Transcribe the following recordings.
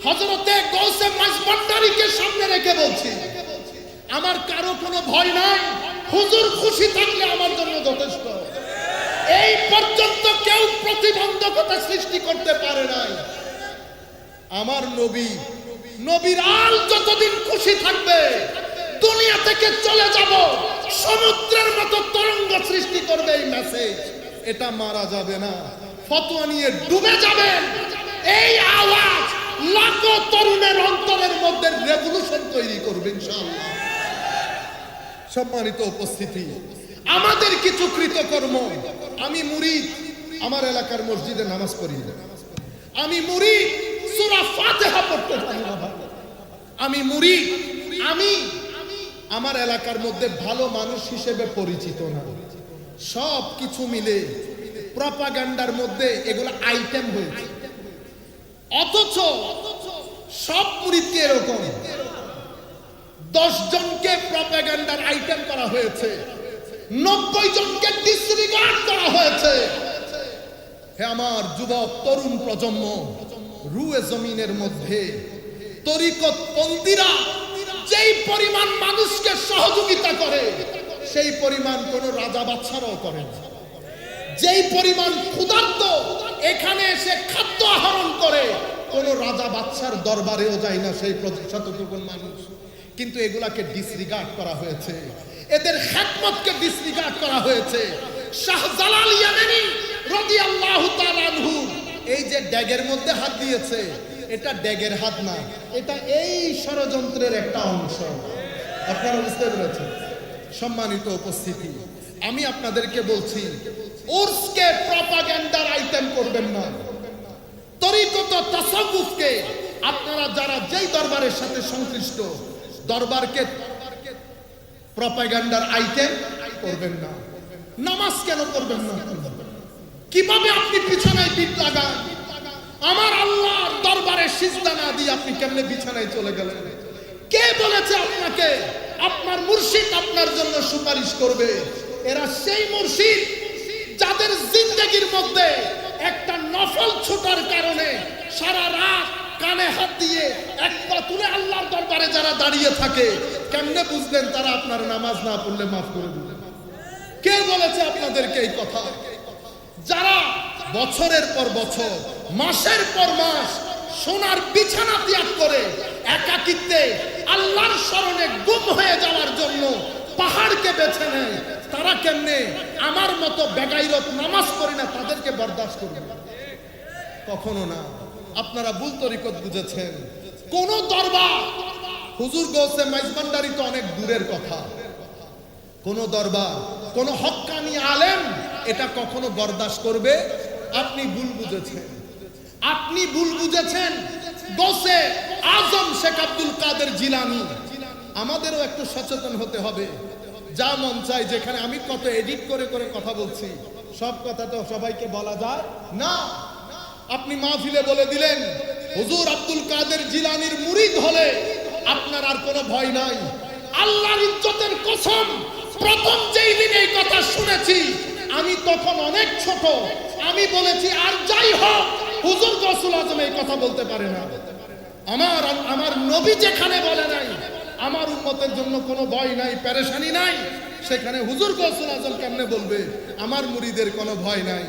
হযরতে গৌসে মাঝভান্ডারীকে সামনে রেখে বলছি, আমার কারো কোনো ভয় নাই, হুজুর খুশি থাকলে আমার জন্য যথেষ্ট। এই পর্যন্ত কেউ প্রতিবন্ধকতা সৃষ্টি করতে পারে নাই। আমার নবী, নবীর আল যতদিন খুশি থাকবে, দুনিয়া থেকে চলে যাব, সমুদ্রের মতো তরঙ্গ সৃষ্টি করবে এই মেসেজ, এটা মারা যাবে না। ফতোয়া নিয়ে ডুবে যাবেন, এই আওয়াজ লাখো তরুণের অন্তরের মধ্যে রেভলিউশন তৈরি করবে ইনশাআল্লাহ। সম্মানিত উপস্থিতি, আমাদের কিছু কৃতকর্ম, আমি মুরিদ, আমার এলাকার মসজিদে নামাজ পড়ি না। আমি মুরিদ, সূরা ফাতিহা পড়তে জানি না। আমি মুরিদ, আমি আমার এলাকার মধ্যে ভালো মানুষ হিসেবে পরিচিত না। সব কিছু মিলে প্রপাগান্ডার মধ্যে এগুলো আইটেম হয়েছে। অথচ সব মুরিদকে এরকম 10 জনকে প্রপাগান্ডার আইটেম করা হয়েছে, 90 জনকে ডিসরিগার্ড করা হয়েছে। হে আমার যুবক তরুণ প্রজন্ম, রুয়ে জমিনের মধ্যে তরিকত পন্থীরা যেই পরিমাণ মানুষকে সহযোগিতা করে, সেই পরিমাণ কোন রাজা বাদশারাও করে না। যেই পরিমাণ ক্ষুধার্ত এখানে এসে খাদ্য আহরণ করে, কোন রাজা বাদশার দরবারেও যায় না সেই শতটুকুন মানুষ। কিন্তু এগুলাকে ডিসরিগার্ড করা হয়েছে, এদের খেদমতকে ডিসরিগার্ড করা হয়েছে। শাহজালাল ইয়ামানি রাদিয়াল্লাহু তাআলা আনহু এই যে ড্যাগের মধ্যে হাত দিয়েছে, এটা ড্যাগের হাত না, এটা এই ষড়যন্ত্রের একটা অংশ। আপনারা বুঝতে পেরেছেন? সম্মানিত উপস্থিতি, আমি আপনাদেরকে বলছি, উর্সকে প্রপাগান্ডার আইটেম করবেন না। তরিকত তাসাউফকে আপনারা যারা যেই দরবারের সাথে সংশ্লিষ্ট, দরবারকে প্রপাগান্ডার আইটেম করবেন না। নামাজ কেন করবেন না? কিভাবে আপনি বিছানায় পিঠ লাগান? আমার আল্লাহর দরবারে সিজদা না দিয়ে আপনি কেমনে বিছানায় চলে গেলেন? কে বলেছে আপনাকে আপনার মুর্শিদ আপনার জন্য সুপারিশ করবে? এরা সেই মুর্শিদ যাদের জিন্দেগির মধ্যে একটা নফল ছোটার কারণে সারা রাত কানে হাত দিয়ে এক পা তুলে আল্লাহর দরবারে যারা দাঁড়িয়ে থাকে, কেমনে বুঝলেন তারা আপনার নামাজ না পড়লে মাফ করে দিবেন? কে বলেছে আপনাদেরকে এই কথা? যারা বছরের পর বছর, মাসের পর মাস সোনার বিছানা ত্যাগ করে একাকিত্বে আল্লাহর শরণে গুম হয়ে যাওয়ার জন্য পাহাড়কে বেছে নেয়, তারা কেমনে আমার মতো বেগাইরত নামাজ পড়ে না তাদেরকে বরদাস্ত করবে? কখনো না। আপনারা ভুল তরিকত বুঝেছেন। কোন দরবার, হুজুর গৌসে মাইজভান্ডারী তো অনেক দূরের কথা, কোন দরবার, কোন হক্কানি আলেম এটা কখনো বরদাস্ত করবে? আপনি ভুল বুঝেছেন। আপনি ভুল বুঝেছেন। গৌসে আজম শেখ আব্দুল কাদের জিলানী। আমাদেরও একটু সচেতন হতে হবে। যা মন চায়, যেখানে আমি কত এডিট করে করে কথা বলছি, সব কথা তো সবাইকে বলা যায় না। আপনি মাহফিলে বলে দিলেন হুজুর আব্দুল কাদের জিলানীর মুরিদ হলে আপনার আর কোনো ভয় নাই। আল্লাহর ইজ্জতের কসম, প্রথম যেই দিন এই কথা শুনেছি আমি তখন অনেক ছোট। আমি বলেছি আর যাই হোক, হুজুর গৌসুল আজম এই কথা বলতে পারে না। আমার নবী যেখানে বলে নাই আমার উম্মতের জন্য কোনো ভয় নাই, পেরেশানি নাই, সেখানে হুজুর গৌসুল আজম কেমনে বলবে আমার মুরিদের কোনো ভয় নাই?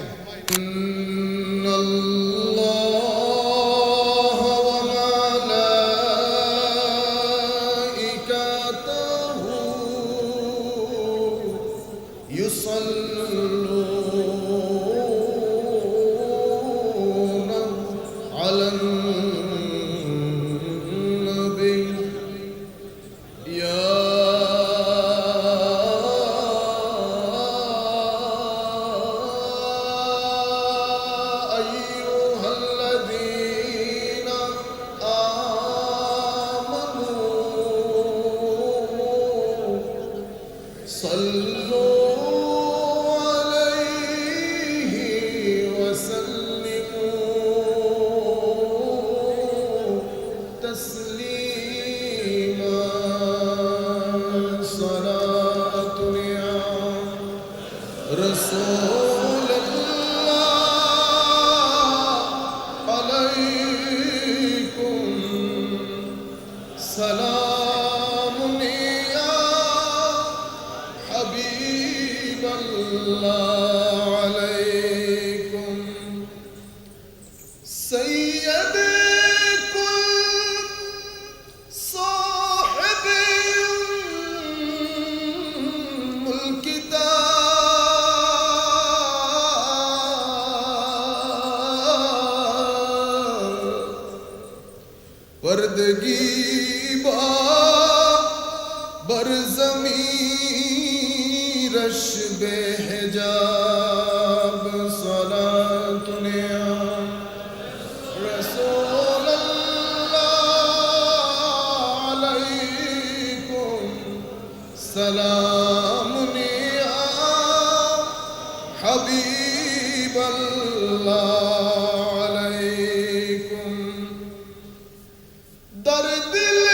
سلام يا حبيب الله عليكم سيد كل صاحب الكتاب وردگی برزمیرش به حجاب صلاة یا رسول الله علیکم سلام یا حبیب الله علیکم در دل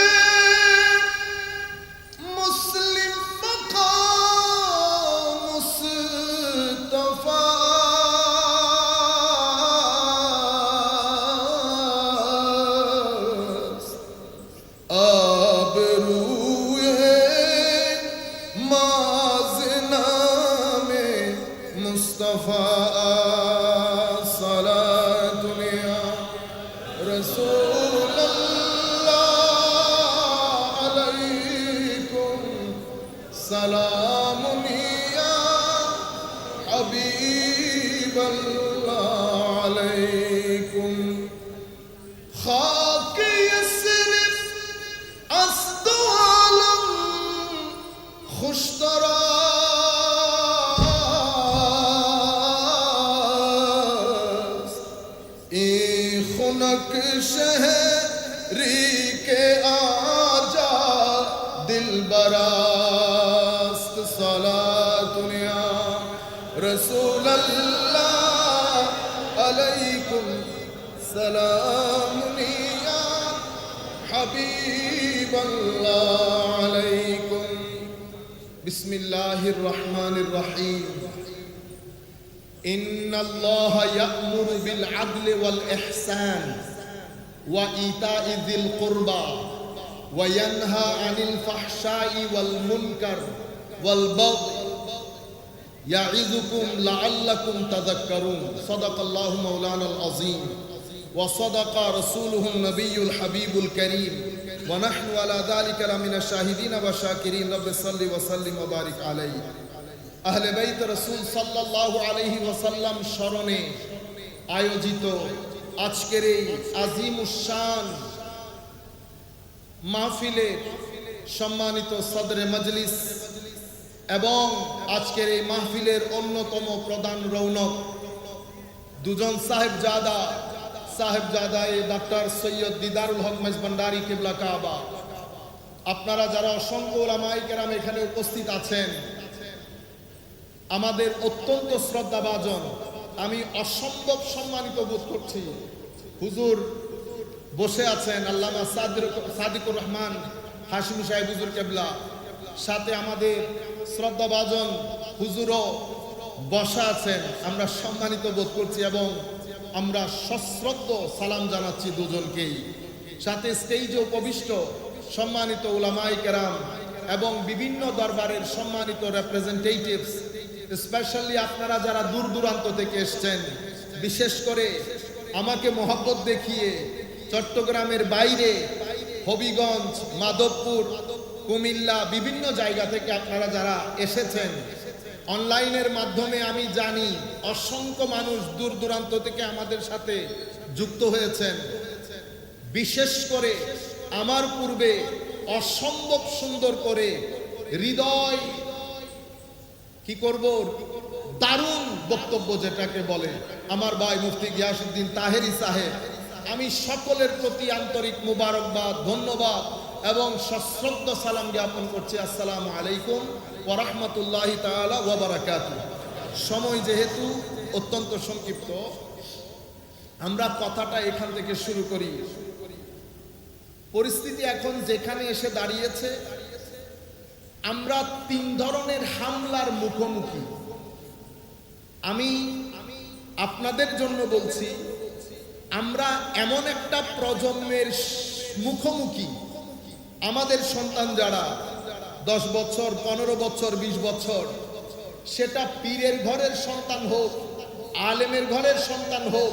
مسلم مقام مصطفی است آبروی مازنام مصطفی صلاة یا رسول الله علیکم سلام یا حبیب الله علیکم خاک یثرب از دو عالم خوشتر است این خنک شهری که آجا دل براست صلاة یا رسول الله علیکم سلام یا حبیب الله علیکم بسم الله الرحمن الرحیم إن الله يأمر بالعدل والإحسان وإيتاء ذي القربى وينهى عن الفحشاء والمنكر والبغي يعظكم لعلكم تذكرون صدق الله مولانا العظيم وصدق رسوله النبي الحبيب الكريم ونحن على ذلك لمن الشاهدين والشاكرين رب صل وسلم وبارك عليه আহলে বাইত রাসূল সাল্লাল্লাহু আলাইহি ওয়াসাল্লাম স্মরণে আয়োজিত আজকের এই আজিমুশ-শান মাহফিলের সম্মানিত সদরে মজলিস এবং আজকের এই মাহফিলের অন্যতম প্রধান রৌনক দুজন সাহেবজাদায়ে ডক্টর সৈয়দ দিদারুল হক মেজবান্ডারি কিবলা কাবা আপনারা যারা অসংখ্য উলামায়ে কেরাম এখানে উপস্থিত আছেন আমাদের অত্যন্ত শ্রদ্ধাভাজন আমি অসম্ভব সম্মানিত বোধ করছি হুজুর বসে আছেন আল্লামা সাদিকুর রহমান হাশিমি সাহেব হুজুর কেবলা সাথে আমাদের শ্রদ্ধাভাজন হুজুরও বসা আছেন আমরা সম্মানিত বোধ করছি এবং আমরা সশ্রদ্ধ সালাম জানাচ্ছি দুজনকেই সাথে স্টেজে উপবিষ্ট সম্মানিত উলামায়ে কেরাম এবং বিভিন্ন দরবারের সম্মানিত রিপ্রেজেন্টেটিভস স্পেশালি আপনারা যারা দূর দূরান্ত থেকে এসেছেন বিশেষ করে আমাকে মহব্বত দেখিয়ে চট্টগ্রামের বাইরে হবিগঞ্জ মাধবপুর কুমিল্লা বিভিন্ন জায়গা থেকে আপনারা যারা এসেছেন অনলাইনের মাধ্যমে আমি জানি অসংখ্য মানুষ দূর দূরান্ত থেকে আমাদের সাথে যুক্ত হয়েছেন বিশেষ করে আমার পূর্বে অসম্ভব সুন্দর করে হৃদয় কি করব দারুণ বক্তব্য যেটাকে বলে আমার ভাই মুফতি গিয়াসউদ্দিন তাহেরি সাহেব আমি সকলের প্রতি আন্তরিক মুবারকবাদ ধন্যবাদ এবং সশ্রদ্ধ সালাম জ্ঞাপন করছি আসসালামু আলাইকুম ওয়া রাহমাতুল্লাহি তাআলা ওয়া বারাকাতুহু সময় যেহেতু অত্যন্ত সংক্ষিপ্ত আমরা কথাটা এখান থেকে শুরু করি পরিস্থিতি এখন যেখানে এসে দাঁড়িয়েছে আমরা তিন ধরনের হামলার মুখোমুখি আমি আপনাদের জন্য বলছি আমরা এমন একটা প্রজন্মের মুখোমুখি আমাদের সন্তান যারা 10 বছর, 15 বছর, 20 বছর, সেটা পীরের ঘরের সন্তান হোক, আলেমের ঘরের সন্তান হোক,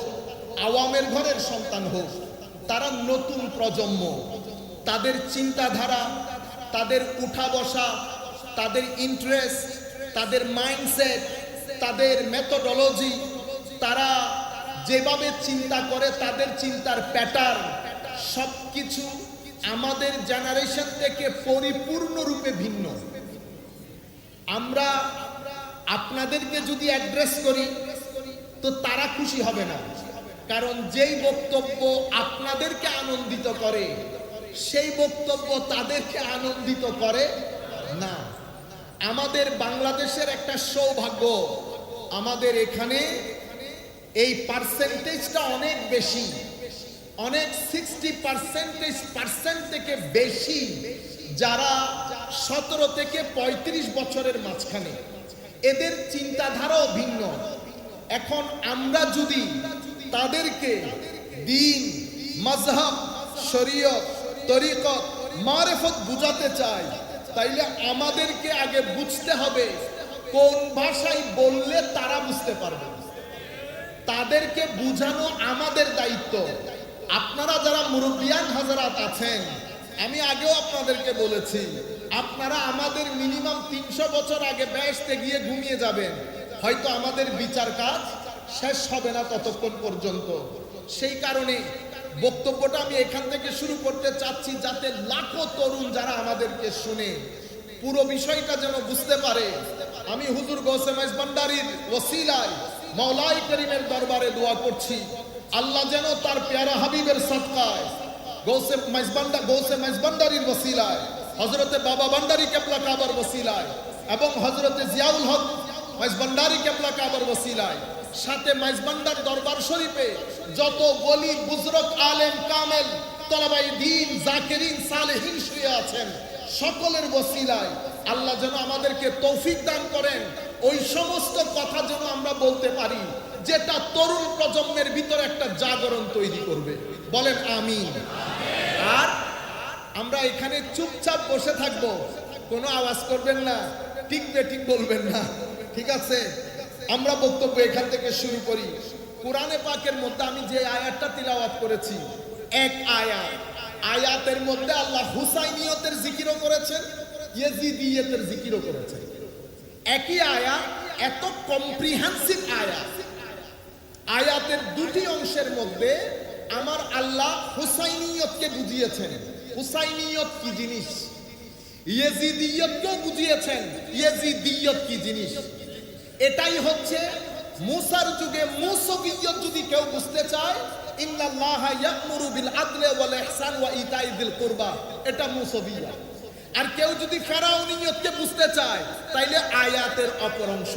আওয়ামের ঘরের সন্তান হোক, তারা নতুন প্রজন্ম। তাদের চিন্তাধারা, তাদের উঠা বসা, তাদের ইন্টারেস্ট, তাদের মাইন্ডসেট, তাদের মেথোডোলজি, তারা যেভাবে চিন্তা করে, তাদের চিন্তার প্যাটার্ন সবকিছু আমাদের জেনারেশন থেকে পরিপূর্ণরূপে ভিন্ন। আমরা আপনাদেরকে যদি অ্যাড্রেস করি তো তারা খুশি হবে না, কারণ যেই বক্তব্য আপনাদেরকে আনন্দিত করে সেই বক্তব্য তাদেরকে আনন্দিত করে না। আমাদের বাংলাদেশের একটা সৌভাগ্য, আমাদের এখানে এই পার্সেন্টেজটা অনেক বেশি, অনেক 60% থেকে বেশি যারা 17 থেকে 35 বছরের মাঝখানে, এদের চিন্তাধারাও ভিন্ন। এখন আমরা যদি তাদেরকে দ্বীন, মাযহাব, শরীয়ত, তরিকত, মারিফত বুঝাতে চাই, তাইলে আমাদেরকে আগে বুঝতে হবে কোন ভাষায় বললে তারা বুঝতে পারবে। তাদেরকে বুঝানো আমাদের দায়িত্ব। আপনারা যারা মুরব্বিয়ান হযরত আছেন, আমি আগেও আপনাদেরকে বলেছি, আপনারা আমাদের মিনিমাম 300 বছর আগে বেহেশতে গিয়ে ঘুমিয়ে যাবেন, হয়তো আমাদের বিচার কাজ শেষ হবে না ততক্ষণ পর্যন্ত। সেই কারণে বক্তব্যটা আমি এখান থেকে শুরু করতে চাচ্ছি, যাতে লাখো তরুণ যারা আমাদেরকে শুনে পুরো বিষয়টা যেন বুঝতে পারে। আমি হুজুর গৌসে মাইজভান্ডারীর ওসিলায় মাওলাই করিমের দরবারে দোয়া করছি, আল্লাহ যেন তার প্যারা হাবিবের সাদকায় গৌসে মাইজভান্ডারীর ওসিলায়, হযরতে বাবা ভান্ডারী কেবলা কাবার ওসিলায় এবং হযরতে জিয়াউল হক মাইজভান্ডারী কেবলা কাবার ওসিলায়, সাথে মাইজভান্ডার দরবার শরীফে যত ওলি, বুজরক, আলেম, কামেল, তলাবাই দ্বীন, জাকিরিন, সালেহিন শুয়ে আছেন, সকলের ওসিলায় আল্লাহ যেন আমাদেরকে তৌফিক দান করেন, ওই সমস্ত কথা যেন আমরা বলতে পারি যেটা তরুণ প্রজন্মের ভিতরে একটা জাগরণ তৈরি করবে। বলেন আমিন। আর আমরা এখানে চুপচাপ বসে থাকবো, কোনো আওয়াজ করবেন না, ঠিক বেঠিক বলবেন না, ঠিক আছে? আমরা বক্তব্য এখান থেকে শুরু করি। কোরআনে পাকের মধ্যে আমি যে আয়াতটা তিলাওয়াত করেছি, এক আয়াত, আয়াতের মধ্যে আল্লাহ হুসাইনিয়তের জিকিরও করেছেন, ইয়েজিদিয়তের জিকিরও করেছেন। একই আয়াত, এত কম্প্রিহেন্সিভ আয়াত, আয়াতের দুটি অংশের মধ্যে আমার আল্লাহ হুসাইনিয়তকে বুঝিয়েছেন, হুসাইনিয়ত কি জিনিস, ইয়েজিদিয়তকেও বুঝিয়েছেন ইয়েজিদিয়ত কি জিনিস। এটাই হচ্ছে মুসার যুগে মুসবিয়ত যদি কেউ বুঝতে চায়, ইন্নাল্লাহা ইয়া'মুরু বিল আদলি ওয়াল ইহসান ওয়া ইতাই যিল কুরবা, এটা মুসবিয়ত। আর কেউ যদি ফেরাউনিয়তকে বুঝতে চায়, তাইলে আয়াতের অপর অংশ।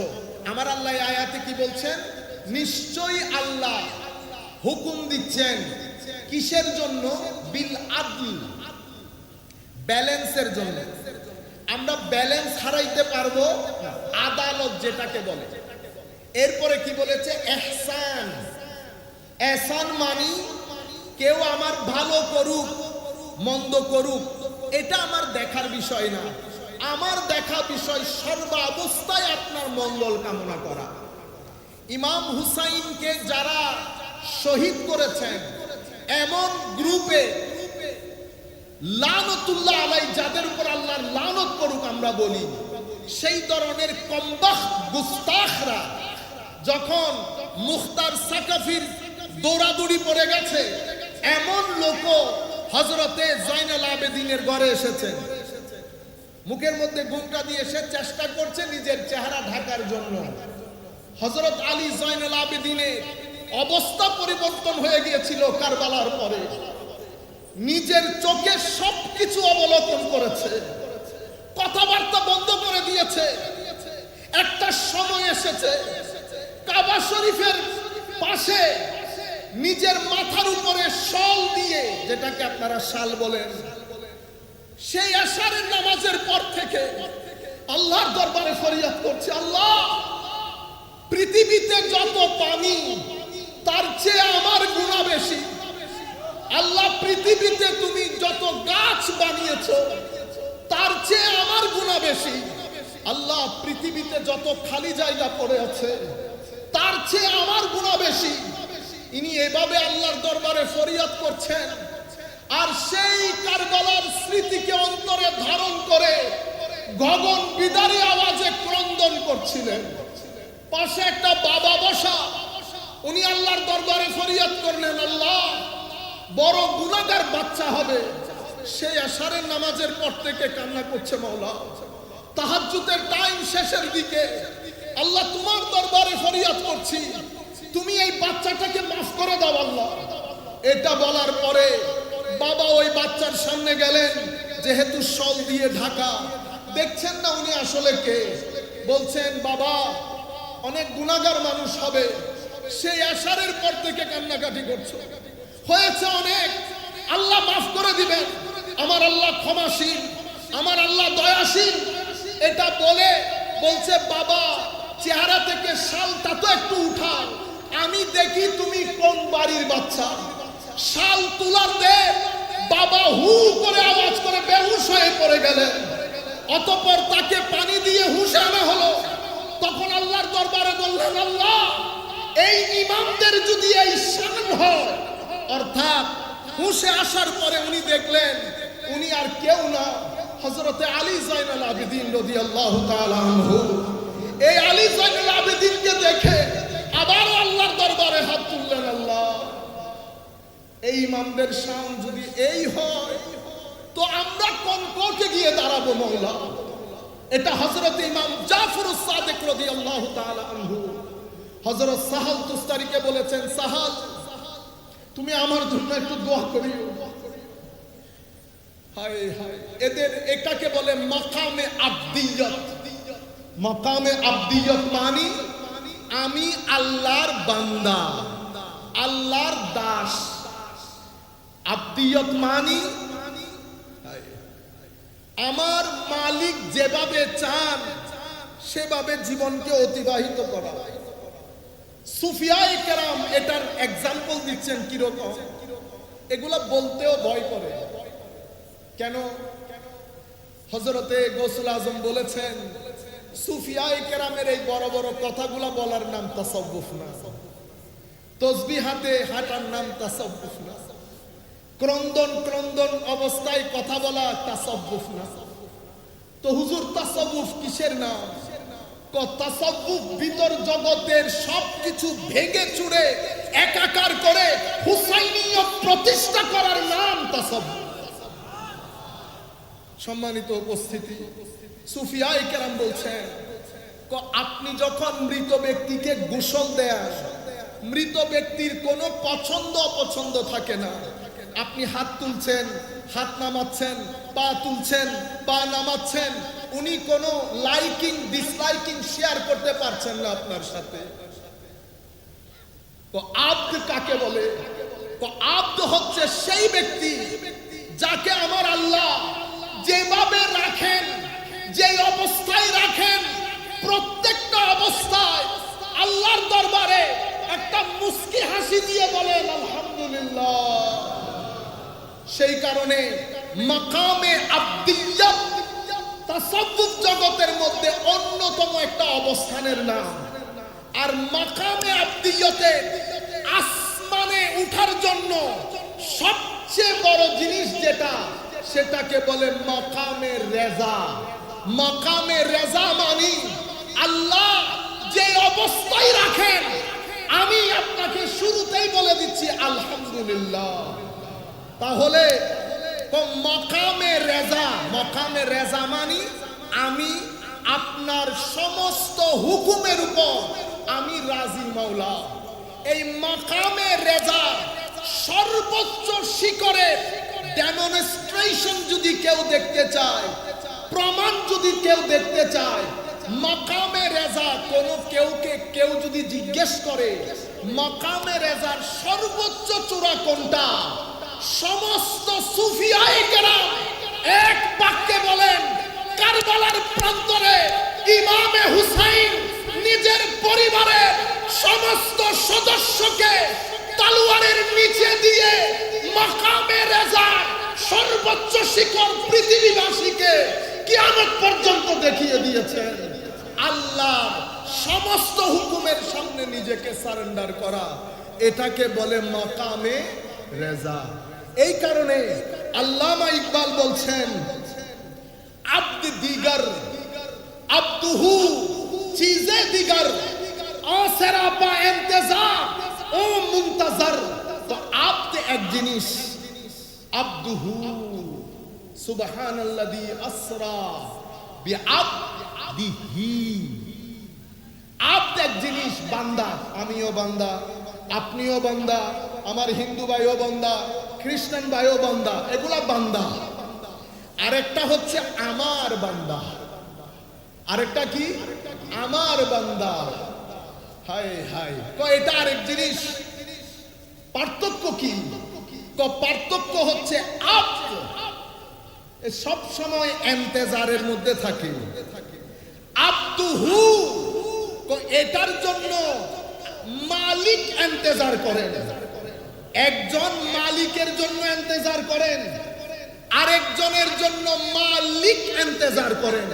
আমার আল্লাহ আয়াতে কি বলছেন? নিশ্চয়ই আল্লাহ হুকুম দিচ্ছেন কিসের জন্য? বিল আদল, ব্যালেন্সের জন্য। আমরা ব্যালেন্স হারাইতে পারবো আদালত যেটাকে বলে। এরপরে কি বলেছে? ইহসান। ইহসান মানে কেউ আমার ভালো করুক মন্দ করুক এটা আমার দেখার বিষয় না, আমার দেখা বিষয় সর্বাবস্থায় আপনার মঙ্গল কামনা করা। ইমাম হুসাইনকে যারা শহীদ করেছেন, এমন গ্রুপে লানতুল্লাহ আলাই, যাদের উপর আল্লাহর লানত করুক আমরা বলি, সেই ধরনের কমবাখত গুস্তাখরা যখন মুখতার সাকাফির দৌড়াদৌড়ি পড়ে গেছে, এমন লোক হযরতে জয়নুল আবেদিনের ঘরে এসেছেন, মুখের মধ্যে ঘুমটা দিয়ে সে চেষ্টা করছে নিজের চেহারা ঢাকার জন্য। হযরত আলী জয়নুল আবেদিনের অবস্থা পরিবর্তন হয়ে গিয়েছিল কারবালার পরে, নিজের চোখে সবকিছু অবলোকন করেছে, কথাবার্তা বন্ধ করে দিয়েছে। একটা সময় এসেছে কাবা শরীফের পাশে নিজের মাথার উপরে শল দিয়ে, যেটাকে আপনারা শাল বলেন, সেই এশারের নামাজের পর থেকে আল্লাহর দরবারে ফরিয়াদ করছে, আল্লাহ পৃথিবীতে যত পানি তার চেয়ে আমার গুনাহ বেশি। আল্লাহ পৃথিবীতে তুমি যত গাছ বানিয়েছ বানিয়েছো, তার চেয়ে আমার গুনাহ বেশি। আল্লাহ, পৃথিবীতে যত খালি জায়গা পড়ে আছে তার চেয়ে আমার গুনাহ বেশি। ইনি এভাবে আল্লাহর দরবারে ফরিয়াদ করছেন, আর সেই কারবালার স্মৃতিকে অন্তরে ধারণ করে গগন বিদারী আওয়াজে ক্রন্দন করছিলেন। পাশে একটা বাবা বসা, উনি আল্লাহর দরবারে ফরিয়াদ করলেন, আল্লাহ, বড় গুনাহগার বাচ্চা হবে। সেই আশারের নামাজের পর থেকে কান্না করছে, মাওলা, তাহাজ্জুদের টাইম শেষের দিকে, আল্লাহ তোমার দরবারে ফরিয়াদ করছি, তুমি এই বাচ্চাটাকে মাফ করে দাও আল্লাহ। এটা বলার পরে বাবা ওই বাচ্চার সামনে গেলেন, যেহেতু শল দিয়ে ঢাকা, দেখছেন না উনি আসলে কে। বলছেন, বাবা, অনেক গুনাহগার মানুষ হবে। সেই আশারের পর থেকে কান্নাকাটি করছো, হয়েছে অনেক, আল্লাহ মাফ করে দিবেন, আমার আল্লাহ ক্ষমাশীল, আমার আল্লাহ দয়াশীল। এটা বলে বলছে, বাবা, চেহারা থেকে শালটা তো একটু উঠাও, আমি দেখি তুমি কোন বাড়ির বাচ্চা। শাল তুলার দে বাবা হু করে আওয়াজ করে বেহুশ হয়ে পড়ে গেলেন। অতঃপর তাকে পানি দিয়ে হুঁশে আনা হলো। তখন আল্লাহর দরবারে বললেন, আল্লাহ, এই ইমামদের যদি এই শান হয়, অর্থাৎ হুঁশে আসার পরে উনি দেখলেন উনি আর কেউ না, হযরতে আলী যায়নুল আবেদিন রাদিয়াল্লাহু তাআলা আনহু। এই আলী যায়নুল আবেদিনকে দেখে আবার আল্লাহর দরবারে হাত তুললেন, আল্লাহ, এই ইমামদের শান যদি এই হয় তো আমরা কোনকে গিয়ে দাঁড়াবো মাওলা। এটা হযরত ইমাম জাফরুস সাদিক রাদিয়াল্লাহু তাআলা আনহু হযরত সাহাল তুস্তারিকে বলেছেন, সাহাল, তুমি আমার জন্য একটু দোয়া করিও। হায় হায়, এদের এটাকে বলে মাকামে আবদিয়ত। মাকামে আবদিয়ত মানে আমি আল্লাহর বান্দা, আল্লাহর দাস। আবদিয়ত মানে আমার মালিক যেভাবে চান সেভাবে জীবনকে অতিবাহিত করা। সুফিয়ায়ে কেরাম এটার এক্সাম্পল দিচ্ছেন কিরকম, এগুলা বলতেও ভয় করে। কেন? হযরতে গৌসুল আজম বলেছেন, সুফিয়ায়ে কেরামের এই বড় বড় কথাগুলা বলার নাম তাসাউফ না, তসবিহ হাতে হাঁটার নাম তাসাউফ না, ক্রন্দন অবস্থায় কথা বলা তাসাউফ না। তো হুজুর, তাসাউফ কিসের নাম? তাসাউফ ভিতর জগতের সবকিছু ভেঙে চুরে একাকার করে হুসাইনিয়ত প্রতিষ্ঠা করার নাম তাসাউফ। সম্মানিত উপস্থিতি, সুফিয়ায়ে কেরাম বলছেন, আপনি যখন মৃত ব্যক্তিকে গোসল দেন, মৃত ব্যক্তির কোনো পছন্দ অপছন্দ থাকে না। আপনি হাত তুলছেন, হাত নামাচ্ছেন, পা তুলছেন, পা নামাচ্ছেন, উনি কোনো লাইকিং ডিসলাইকিং শেয়ার করতে পারছেন না আপনার সাথে। তো আব্দ কাকে বলে? তো আব্দ হচ্ছে সেই ব্যক্তি যাকে আমার আল্লাহ যেভাবে রাখেন, যে অবস্থায় রাখেন, প্রত্যেকটা অবস্থায় আল্লাহর দরবারে একটা মুস্কি হাসি দিয়ে বলেন আলহামদুলিল্লাহ। সেই কারণে মাকামে আবদিয়ত তাসাউফ জগতের মধ্যে অন্যতম একটা অবস্থানের নাম। আর মাকামে আবদিয়তে আসমানে উঠার জন্য সবচেয়ে বড় জিনিস যেটা, সেটাকে বলে মাকামে রেজা। মাকামে রেজা মানে আল্লাহ যে অবস্থায় রাখেন, আমি আপনাকে শুরুতেই বলে দিচ্ছি আলহামদুলিল্লাহ। তাহলে মাকামে রেজা, মাকামে রেজা মানে আমি আপনার সমস্ত হুকুমের উপর আমি রাজি মাওলা। এই মাকামে রেজা সর্বোচ্চ শিখরের ডেমনস্ট্রেশন যদি কেউ দেখতে চায়, প্রমাণ যদি কেউ দেখতে চায়, মাকামে রেজা কেউ যদি জিজ্ঞেস করে মাকামে রেজার সর্বোচ্চ চূড়া কোনটা, সমস্ত সুফিয়ায়ে কেরাম এক বাক্যে বলেন, কারবালার প্রান্তরে ইমামে হুসাইন নিজের পরিবারের সমস্ত সদস্যকে তলোয়ারের নিচে দিয়ে মাকামে রেজার সর্বোচ্চ শিখর পৃথিবীবাসীকে কিয়ামত পর্যন্ত দেখিয়ে দিয়েছেন। আল্লাহ সমস্ত হুকুমের সামনে নিজেকে সারেন্ডার করা, এটাকে বলে মাকামে রেজা। এই কারণে আল্লামা ইকবাল বলছেন, আব্দ দিগার আব্দুহু চিজে দিগার ও সেরাপা ইন্তজার ও মুনতাজার। তো আব্দ এক জিনিস, আব্দুহু সুবহানাল্লাযী আসরা বিআবদিহি। আব্দ এক জিনিস, বান্দা, আমিও বান্দা, আপনিও বান্দা, আমার হিন্দু ভাইও বান্দা, খ্রিস্টান ভাইও বান্দা, এগুলা বান্দা। আরেকটা হচ্ছে আমার বান্দা, আরেকটা কি আমার বান্দা। হায় হায়, এটা আরেক জিনিস। পার্থক্য কি? পার্থক্য হচ্ছে আব্দ সব সময় ইন্তেজারের মধ্যে থাকে, আব্দুহু এটার জন্য মালিক ইন্তেজার করেন। একজন মালিকের জন্য ইন্তেজার করেন, আরেকজনের জন্য মালিক ইন্তেজার করেন।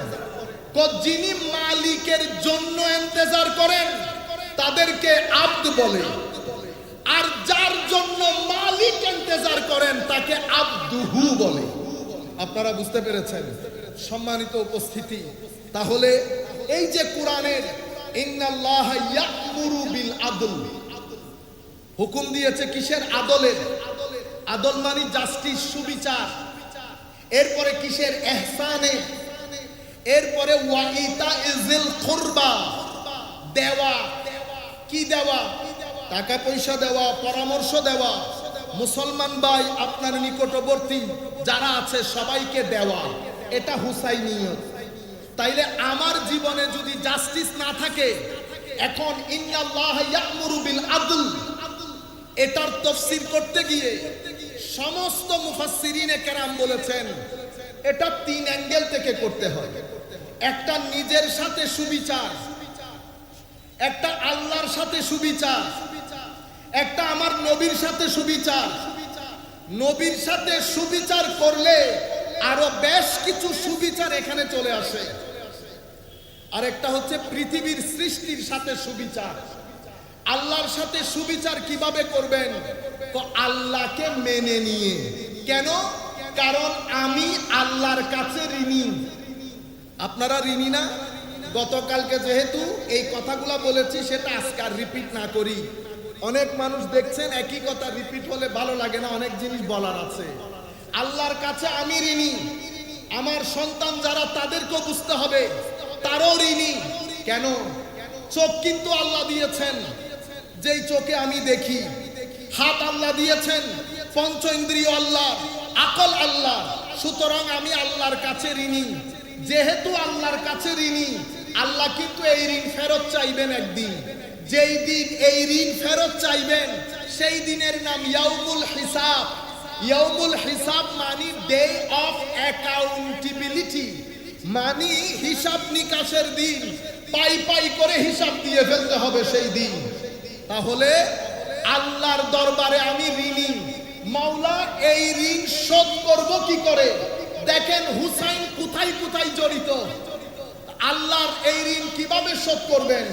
যিনি মালিকের জন্য ইন্তেজার করেন তাদেরকে আব্দ বলে, আর যার জন্য মালিক ইন্তেজার করেন তাকে আব্দুহু বলে। আপনারা বুঝতে পেরেছেন সম্মানিত উপস্থিতি? তাহলে এই যে কোরআনের ইন্নাল্লাহা ইয়া'মুরু বিল আদল, হুকুম দিয়েছে কিসের? আদলের। আদল মানে জাস্টিস, সুবিচার। এরপরে কিসের? ইহসানে। এরপরে ওয়াইতা ইযিল কুরবা, দেওয়া। কি দেওয়া? টাকা পয়সা দেওয়া, পরামর্শ দেওয়া। মুসলমান ভাই আপনার নিকটবর্তী যারা আছে সবাইকে দেওয়া, এটা হুসাইনিয়ত। তাইলে আমার জীবনে যদি জাস্টিস না থাকে, এখন ইন্নাল্লাহা ইয়া'মুরু বিল আদল, এটার তাফসীর করতে গিয়ে সমস্ত মুফাসসিরিনে কেরাম বলেছেন এটা তিন অ্যাঙ্গেল থেকে করতে হয়। একটা নিজের সাথে সুবিচার, একটা আল্লাহর সাথে সুবিচার, একটা আমার নবীর সাথে সুবিচার। নবীর সাথে সুবিচার করলে আরো বেশ কিছু সুবিচার এখানে চলে আসে। আর একটা হচ্ছে পৃথিবীর সৃষ্টির সাথে সুবিচার। আল্লাহর সাথে সুবিচার কিভাবে করবেন? তো আল্লাহকে মেনে নিয়ে। কেন? কারণ আমি আল্লাহর কাছে ঋণী। আপনারা ঋণী না? গতকালকে যেহেতু এই কথাগুলো বলেছি, সেটা আজকে আর রিপিট না করি। অনেক মানুষ দেখছেন একই কথা রিপিট হলে ভালো লাগে না, অনেক জিনিস বলার আছে। আল্লাহর কাছে আমি ঋণী, আমার সন্তান যারা তাদেরকেও বুঝতে হবে তারও ঋণী। কেন? চোখ কিন্তু আল্লাহ দিয়েছেন, যেই চোখে আমি দেখি। হাত আল্লাহ দিয়েছেন, পঞ্চ ইন্দ্রিয় আল্লাহ, আকল আল্লাহ। সুতরাং আমি আল্লাহর কাছে ঋণী। যেহেতু আল্লাহর কাছে ঋণী, আল্লাহ কিন্তু এই ঋণ ফেরত চাইবেন একদিন। যেই দিন এই ঋণ ফেরত চাইবেন সেই দিনের নাম ইয়াউমুল হিসাব। ইয়াউমুল হিসাব মানে ডে অফ অ্যাকাউন্টেবিলিটি, মানে হিসাব নিকাশের দিন। পাই পাই করে হিসাব দিয়ে ফেলতে হবে সেই দিন। তাহলে আল্লাহর দরবারে আমি ঋণী। মাওলা এই ঋণ শোধ করব কি করে? দেখেন হুসাইন কোথায় কোথায় জড়িত। আল্লাহর এই ঋণ কিভাবে শোধ করবেন?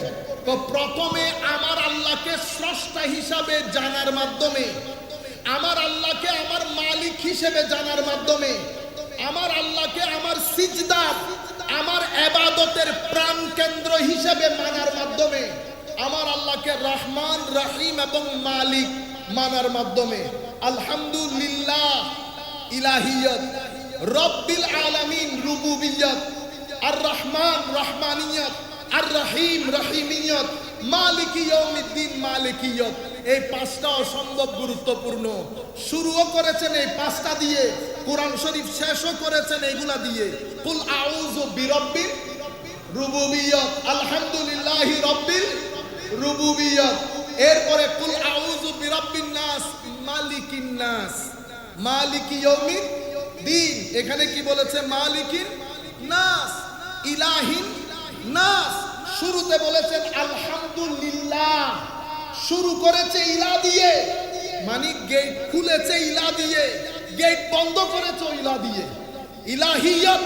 তো প্রথমে আমার আল্লাহকে স্রষ্টা হিসাবে জানার মাধ্যমে, আমার আল্লাহকে আমার মালিক হিসেবে জানার মাধ্যমে, আমার আল্লাহকে আমার সিজদা, আমার ইবাদতের প্রাণ কেন্দ্র হিসেবে মানার মাধ্যমে, আমার আল্লাহকে রহমান, রহিম এবং মালিক মানার মাধ্যমে। আলহামদুলিল্লাহ ইলাহিয়ত, রব্বিল আলামিন রুবুবিয়ত, আর রহমান রহমানিয়ত, আর রহিম রহিমিয়ত, মালিক ইয়াউমিদ্দিন মালিকিয়ত। এই পাঁচটা অসম্ভব গুরুত্বপূর্ণ। শুরুও করেছেন এই পাঁচটা দিয়ে, কোরআন শরীফ শেষও করেছেন এইগুলা দিয়ে। কুল আউযু বিরব্বির রুবুবিয়ত, আলহামদুলিল্লাহি রব্বিল রুবুবিয়ত। এরপরে কুল আউযু বিরব্বিন নাস মালিকিন নাস মালিকি ইয়াউমিদ্দিন। এখানে কি বলেছে? মালিকিন নাস, ইলাহিন নাস। শুরুতে বলেছেন আলহামদুলিল্লাহ, শুরু করেছে ইলা দিয়ে, মানে গেট খুলেছে ইলা দিয়ে, গেট বন্ধ করেছে ইলা দিয়ে। ইলাহিয়ত,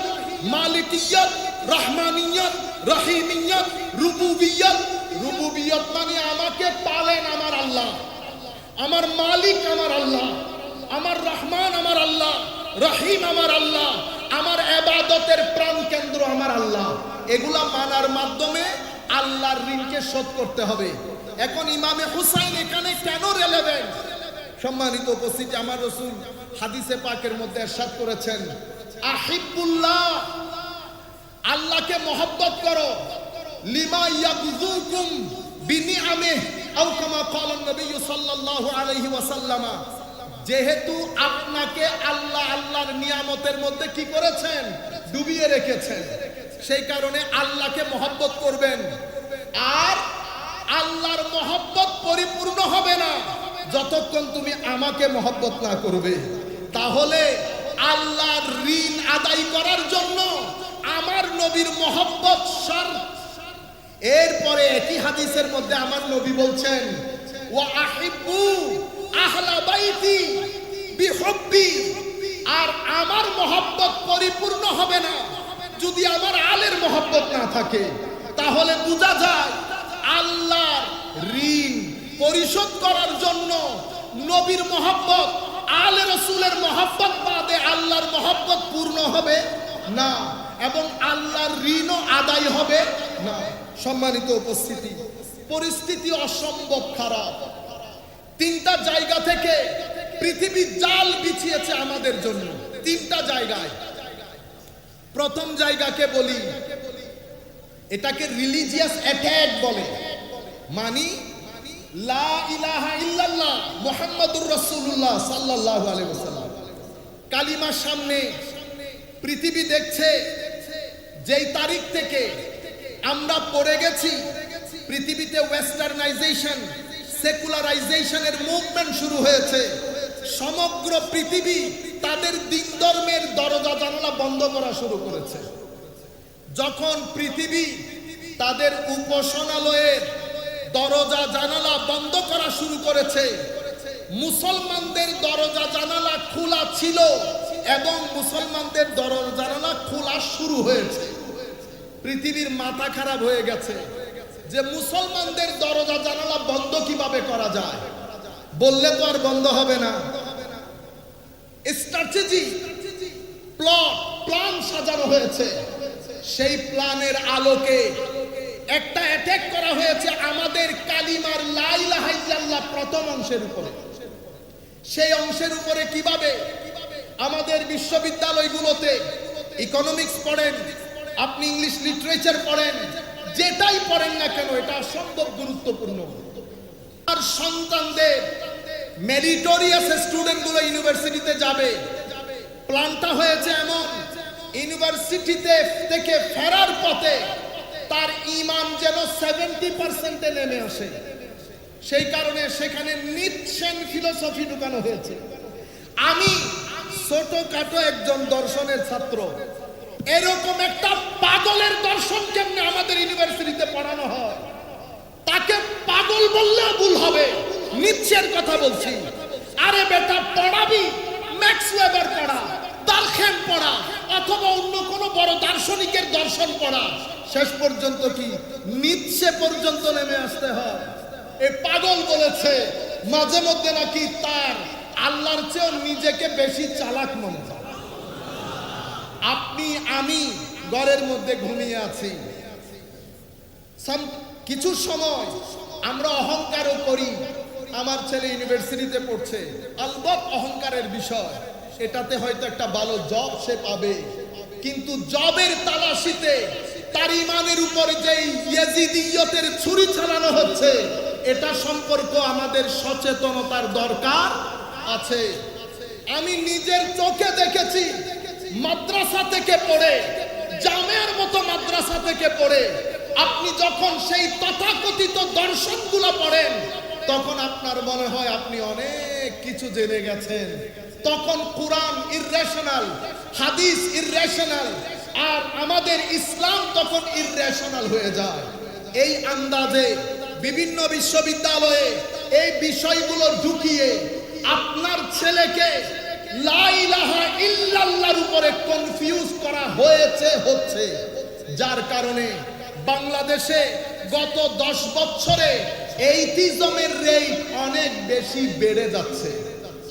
মালিকিয়ত, রহমানিয়ত, রহিমিয়ত, রুবুবিয়ত। রুবুবিয়ত মানে আমাকে পালেন আমার আল্লাহ, আমার মালিক আমার আল্লাহ, আমার রহমান আমার আল্লাহ, রহিম আমার আল্লাহ, আমার ইবাদতের প্রাণ কেন্দ্র আমার আল্লাহ। এগুলা মানার মাধ্যমে আল্লাহর ঋণকে শোধ করতে হবে। এখন ইমামে হুসাইন এখানে কেন রেলেভেন্ট? সম্মানিত উপস্থিতি, আমার রাসূল হাদিসে পাকের মধ্যে ইরশাদ করেছেন, আহিবুল্লাহ, আল্লাহকে মহব্বত করো, লিমা ইয়াগযুকুম বিনিআমিহি আও কামা ক্বালা নবী সাল্লাল্লাহু আলাইহি ওয়াসাল্লাম। যেহেতু আপনাকে আল্লাহ আল্লাহর নিয়ামতের মধ্যে কি করেছেন? ডুবিয়ে রেখেছেন। সেই কারণে আল্লাহকে মহব্বত করবেন। আর আল্লাহর মহব্বত পরিপূর্ণ হবে না যতক্ষণ তুমি আমাকে মহব্বত না করবে। তাহলে আল্লাহর ঋণ আদায় করার জন্য আমার নবীর মহব্বত শর্ত। এরপরে একই হাদিসের মধ্যে আমার নবী বলছেন, ওয়া আহিব্বু আহলা বাইতি বিহুব্বি। আর আমার মহব্বত পরিপূর্ণ হবে না যদি আমার আলের মহব্বত না থাকে। তাহলে বোঝা যায় আল্লাহর ঋণ পরিশোধ করার জন্য নবীর মহব্বত, আলে রাসূলের মহব্বত বাদে আল্লাহর মহব্বত পূর্ণ হবে না, এবং আল্লাহর ঋণও আদায় হবে না। সম্মানিত উপস্থিতি, পরিস্থিতি অসম্ভব খারাপ। তিনটা জায়গা থেকে পৃথিবী জাল বিছিয়েছে আমাদের জন্য, তিনটা জায়গায়। প্রথম জায়গাকে বলি, এটাকে রিলিজিয়াস অ্যাটাক বলে। মানি লা ইলাহা ইল্লাল্লাহ মুহাম্মাদুর রাসূলুল্লাহ সাল্লাল্লাহু আলাইহি ওয়াসাল্লাম কালিমার সামনে পৃথিবী দেখছে। যেই তারিখ থেকে আমরা পড়ে গেছি পৃথিবীতে ওয়েস্টার্নাইজেশন, সেকুলারাইজেশনের মুভমেন্ট শুরু হয়েছে। সমগ্র পৃথিবী তাদের দিন ধর্মের দরজা জানালা বন্ধ করা শুরু করেছে। যখন পৃথিবী তাদের উপাসনালয়ের দরজা জানালা বন্ধ করা শুরু করেছে, মুসলমানদের দরজা জানালা খোলা ছিল এবং মুসলমানদের দরজা জানালা খোলা শুরু হয়েছে। পৃথিবীর মাথা খারাপ হয়ে গেছে যে মুসলমানদের দরজা জানালা বন্ধ কিভাবে করা যায়। বললে তো আর বন্ধ হবে না। স্ট্র্যাটেজি, প্ল্যান সাজানো হয়েছে। সেই প্ল্যানের আলোকে একটা অ্যাটাক করা হয়েছে আমাদের কালিমার লা ইলাহা ইল্লাল্লাহ প্রথম অংশের উপরে। সেই অংশের উপরে কিভাবে? আমাদের বিশ্ববিদ্যালয়গুলোতে ইকোনমিক্স পড়েন, আপনি ইংলিশ লিটারেচার পড়েন, যেটাই পড়েন না কেন, এটা অসম্ভব গুরুত্বপূর্ণ। আর সন্তানদের মেরিটোরিয়াস স্টুডেন্টগুলো ইউনিভার্সিটিতে যাবে। প্ল্যানটা হয়েছে এমন, ইউনিভার্সিটিতে থেকে ফেরার পথে তার ঈমান যেন 70% নেমে আসে। সেই কারণে সেখানে নিটশেন ফিলোসফি ঢুকানো হয়েছে। আমি ছোটখাটো একজন দর্শনের ছাত্র, এরকম একটা পাগলের দর্শন কেমনে আমাদের ইউনিভার্সিটিতে পড়ানো হয়? তাকে পাগল বললে ভুল হবে। নিটশের কথা বলছি। আরে বেটা, পড়াবি ম্যাক্স ওয়েবার পড়া, দারখেম পড়া, অথবা অন্য কোনো বড় দার্শনিকের দর্শন পড়া। শেষ পর্যন্ত কি নিটশে পর্যন্ত নেমে আসতে হয়? এই পাগল বলেছে মাঝে মধ্যে নাকি তার আল্লাহর চেয়ে নিজেকে বেশি চালাক মনে হয়। আপনি আমি ঘরের মধ্যে ঘুমিয়ে আছি, কিছু সময় আমরা অহংকারও করি। আমার ছেলে ইউনিভার্সিটিতে পড়ছে, আলবত অহংকারের বিষয়, এটাতে হয়তো একটা ভালো জব সে পাবে, কিন্তু জবের তালাশিতে তার ঈমানের উপরে যে ইয়াজিদিয়তের ছুরি চালানো হচ্ছে, এটা সম্পর্ক আমাদের সচেতনতার দরকার আছে। আমি নিজের চোখে দেখেছি, মাদ্রাসা থেকে পড়ে, জামিয়ার মতো মাদ্রাসা থেকে পড়ে আপনি যখন সেই তথাকথিত দর্শনগুলো পড়েন, তখন আপনার মনে হয় আপনি অনেক কিছু জেনে গেছেন। তখন কোরআন ইররেশনাল, হাদিস ইররেশনাল, আর আমাদের ইসলাম তখন ইররেশনাল হয়ে যায়। এই আন্দাজে বিভিন্ন বিশ্ববিদ্যালয়ে এই বিষয়গুলো ঢুকিয়ে আপনার ছেলেকে লা ইলাহা ইল্লাল্লাহর উপরে কনফিউজ করা হচ্ছে, যার কারণে বাংলাদেশে গত 10 বছরে এইথিজমের রেট অনেক বেশি বেড়ে যাচ্ছে।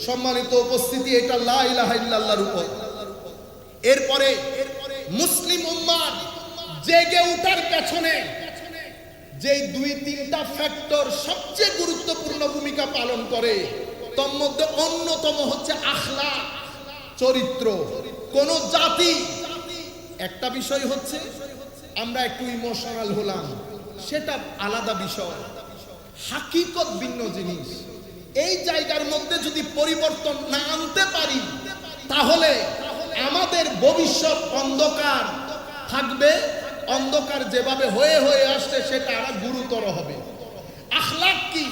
সম্মানিত উপস্থিতি, এটা লা ইলাহা ইল্লাল্লাহর উপর। এরপরে মুসলিম উম্মাহ জেগে ওঠার পেছনে যেই 2-3টা ফ্যাক্টর সবচেয়ে গুরুত্বপূর্ণ ভূমিকা পালন করে, তার মধ্যে অন্যতম হচ্ছে আখলাক, চরিত্র। কোন জাতি, একটা বিষয় হচ্ছে আমরা একটু ইমোশনাল হলাম, সেটা আলাদা বিষয়, হাকিকত ভিন্ন জিনিস। এই জায়গার মধ্যে যদি পরিবর্তন না আনতে পারি, তাহলে আমাদের ভবিষ্যৎ অন্ধকার থাকবে। অন্ধকার যেভাবে হয়ে হয়ে আসছে সেটা আরো গুরুতর হবে। আখলাক কি?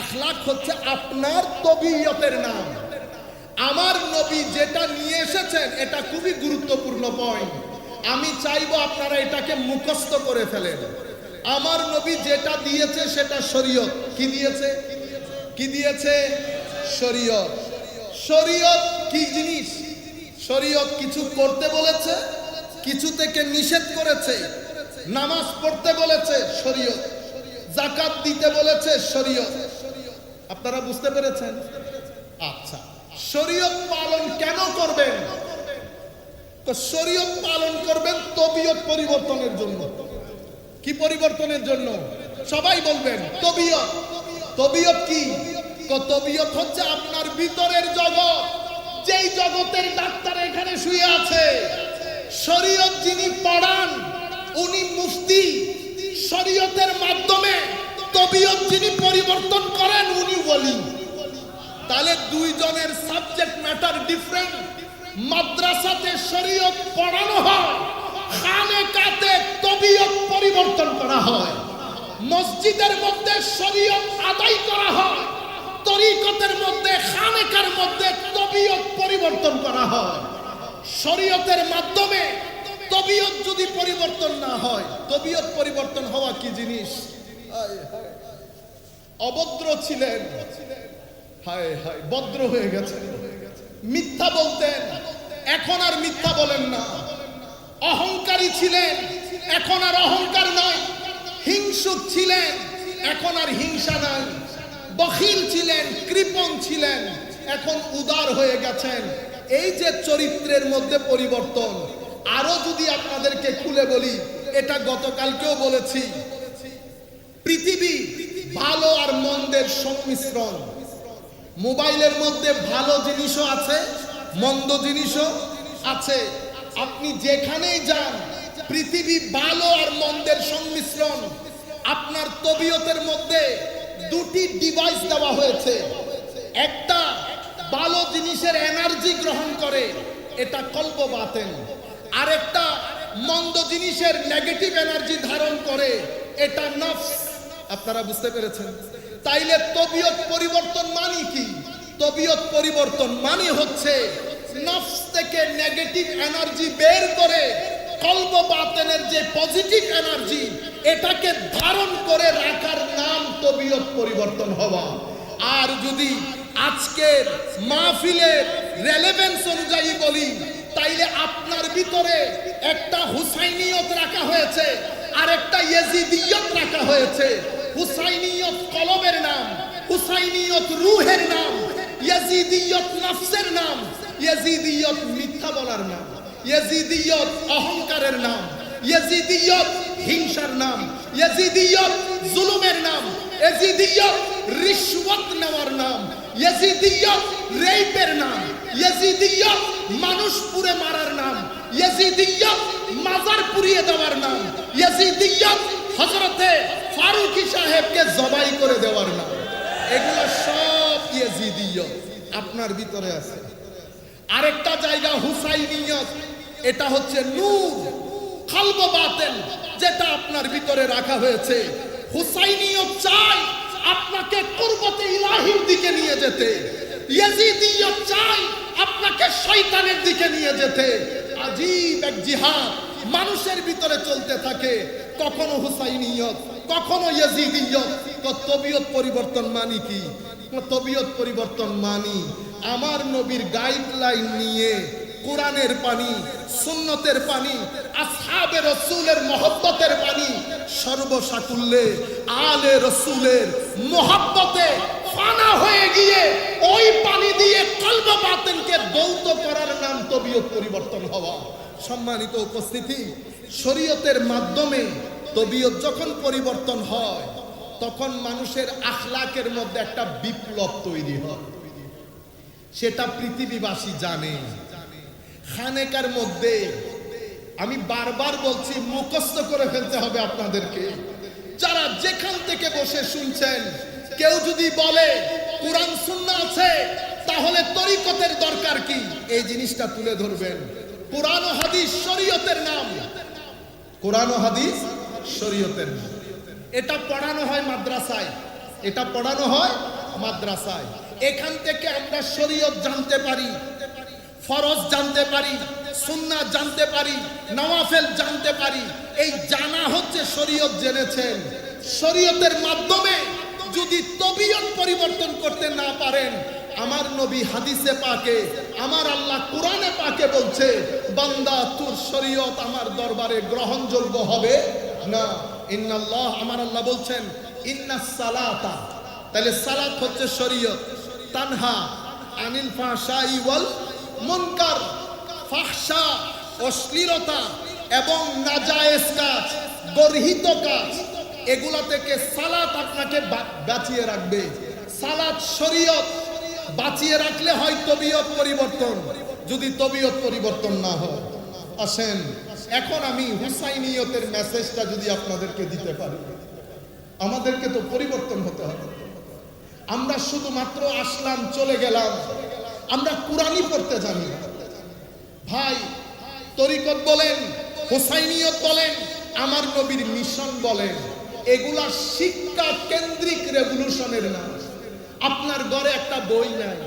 আখলাক হচ্ছে আপনার তবিয়তের নাম। আমার নবী যেটা নিয়ে এসেছেন এটা খুবই গুরুত্বপূর্ণ পয়েন্ট। আমি চাইবো আপনারা এটাকে মুখস্থ করে ফেলেন। আমার নবী যেটা দিয়েছে সেটা শরীয়ত। কি দিয়েছে? কি দিয়েছে? শরীয়ত। শরীয়ত কি জিনিস? শরীয়ত কিছু করতে বলেছে, কিছু থেকে নিষেধ করেছে। নামাজ পড়তে বলেছে, শরীয়ত। যাকাত দিতে বলেছে, শরীয়ত। আপনারা বুঝতে পেরেছেন? আচ্ছা, শরীয়ত পালন কেন করবেন? তো শরীয়ত পালন করবেন তবিয়ত পরিবর্তনের জন্য। কি পরিবর্তনের জন্য? সবাই বলবেন তবিয়ত। তবিয়ত কি? তবিয়ত হচ্ছে আপনার ভিতরের জগৎ, যেই জগতের ডাক্তার এখানে শুয়ে আছে। শরীয়ত যিনি পড়ান উনি মুফতি। শরীয়তের মাধ্যমে তবিয়ত যিনি পরিবর্তন করেন উনি ওলি। তাহলে দুইজনের সাবজেক্ট ম্যাটার ডিফারেন্ট। মাদ্রাসাতে শরীয়ত পড়ানো হয়, খানেকাতে তবিয়ত পরিবর্তন করা হয়। মসজিদের মধ্যে শরীয়ত আদায় করা হয়, তরিকতের মধ্যে, খানেকার মধ্যে তবিয়ত পরিবর্তন করা হয়। শরীয়তের মাধ্যমে তবিয়ত যদি পরিবর্তন না হয়, তবিয়ত পরিবর্তন হওয়া কি জিনিস? অভদ্র ছিলেন, হায় হায় ভদ্র হয়ে গেছেন। মিথ্যা বলতেন, এখন আর মিথ্যা বলেন না। অহংকারী ছিলেন, এখন আর অহংকার নাই। হিংসুক ছিলেন, এখন আর হিংসা নাই। বখিল ছিলেন, কৃপণ ছিলেন, এখন উদার হয়ে গেছেন। এই যে চরিত্রের মধ্যে পরিবর্তন, আরো যদি আপনাদেরকে খুলে বলি, এটা গতকালকেও বলেছি, পৃথিবী ভালো আর মন্দের সংমিশ্রণ। মোবাইলের মধ্যে ভালো জিনিসও আছে, মন্দ জিনিসও আছে। আপনি যেখানেই যান, পৃথিবী ভালো আর মন্দের সংমিশ্রণ। আপনার তবিয়তের মধ্যে দুটি ডিভাইস দেওয়া হয়েছে। একটা ভালো জিনিসের এনার্জি গ্রহণ করে, এটা কলব বাতেন। আর একটা মন্দ জিনিসের নেগেটিভ এনার্জি ধারণ করে, এটা নফস। আপনারা বুঝতে পেরেছেন? তাইলে তবিয়ত পরিবর্তন মানে কি? তবিয়ত পরিবর্তন মানে হচ্ছে নফস থেকে নেগেটিভ এনার্জি বের করে কলব বাতেনের যে পজিটিভ এনার্জি, এটাকে ধারণ করে রাখার নাম তবিয়ত পরিবর্তন হওয়া। আর যদি আজকের মাহফিলের রেলেভেন্স অনুযায়ী বলি, তাইলে আপনার ভিতরে একটা হুসাইনিয়ত রাখা হয়েছে আর একটা ইয়াজিদিয়ত রাখা হয়েছে। হুসাইনিয়ত কলবের নাম, হুসাইনিয়ত রূহের নাম, ইয়াজিদিয়ত নফসের নাম, ইয়াজিদিয়ত মিথ্যা বলার নাম, ইয়াজিদিয়ত অহংকারের নাম, ইয়াজিদিয়ত হিংসার নাম, ইয়াজিদিয়ত জুলুমের নাম, ইয়াজিদিয়ত রিশওয়াত নেওয়ার নাম, ইয়াজিদিয়ত রেপের নাম, ইয়াজিদিয়ত মানুষ পুড়ে মারার নাম, ইয়াজিদিয়ত মাজার পুড়িয়ে দেওয়ার নাম, ইয়াজিদিয়ত হযরতে ফারুকী সাহেবকে জবাই করে দেওয়ার নাম। এগুলো সব ইয়াজিদিয়ত আপনার ভিতরে আছে। আরেকটা জায়গা হুসাইনিয়ত, এটা হচ্ছে নূর, কলব বাতেন, যেটা আপনার ভিতরে রাখা হয়েছে। হুসাইনিয়ত চাই আপনাকে কুরবতে ইলাহির দিকে নিয়ে যেতে, ইয়াজিদিয়ত চাই আপনাকে শয়তানের দিকে নিয়ে যেতে। আজীব এক জিহাদ মানুষের ভিতরে চলতে থাকে, কখনো হুসাইনিয়ত, কখনো ইয়াজিদিয়ত। তো তবিয়ত পরিবর্তন মানে কি? তবিয়ত পরিবর্তন মানি আমার নবীর গাইডলাইন নিয়ে, কোরআনের পানি, সুন্নতের পানি, আসহাবে রাসূলের মহব্বতের পানি, সর্বসাকুল্যে আলে রাসূলের মহব্বতে ফানা হয়ে গিয়ে ওই পানি দিয়ে কলব বাতিনকে দৌত করার নাম তবিয়ত পরিবর্তন হওয়া। সম্মানিত উপস্থিতি, শরীয়তের মাধ্যমে তবিয়ত যখন পরিবর্তন হয় তখন মানুষের আখলাকের মধ্যে একটা বিপ্লব তৈরি হয়, সেটা পৃথিবীবাসী জানে। খানেকার মধ্যে আমি বারবার বলছি, মুখস্থ করে ফেলতে হবে আপনাদেরকে। যারা যেখান থেকে বসে শুনছেন, কেউ যদি বলে কুরআন সুন্নাহ আছে তাহলে তরিকতের দরকার কি, এই জিনিসটা তুলে ধরবেন। কুরআন ও হাদিস শরীয়তের নাম, কুরআন ও হাদিস শরীয়তের নাম। এটা পড়ানো হয় মাদ্রাসায়, এটা পড়ানো হয় মাদ্রাসায়। এখান থেকে আমরা শরীয়ত জানতে পারি, ফরজ জানতে পারি, সুন্নাহ জানতে পারি, নওয়াফেল জানতে পারি। এই জানা হচ্ছে শরীয়ত জেনেছেন। শরীয়তের মাধ্যমে যদি তবিয়ত পরিবর্তন করতে না পারেন, আমার নবী হাদিসে পাকে, আমার আল্লাহ কোরআনে পাকে বলছে, বান্দা তোর শরীয়ত আমার দরবারে গ্রহণযোগ্য হবে না। ইন্নাল্লাহ, আমার আল্লাহ বলছেন ইন্নাস সালাতা, তাহলে সালাত হচ্ছে শরীয়ত। তানহা আনিল ফাহশাই ওয়াল মুনকার, ফাহশা অশ্লীলতা এবং নাজায়েজ কাজ, গর্হিত কাজ, এগুলা থেকে সালাত আপনাকে বাঁচিয়ে রাখবে। সালাত শরীয়ত বাঁচিয়ে রাখলে হয় তবিয়ত পরিবর্তন। যদি তবিয়ত পরিবর্তন না হয়, আসেন এখন আমি হুসাইনিয়তের মেসেজটা যদি আপনাদেরকে দিতে পারি। আমাদেরকে তো পরিবর্তন হতে হবে। আমরা শুধুমাত্র আসলাম চলে গেলাম, আমরা কুরআনই পড়তে জানি না। ভাই, তরিকত বলেন, হুসাইনিয়ত বলেন, আমার নবীর মিশন বলেন, এগুলা শিক্ষা কেন্দ্রিক রেভলিউশনের নাম। আপনার ঘরে একটা বই নাই,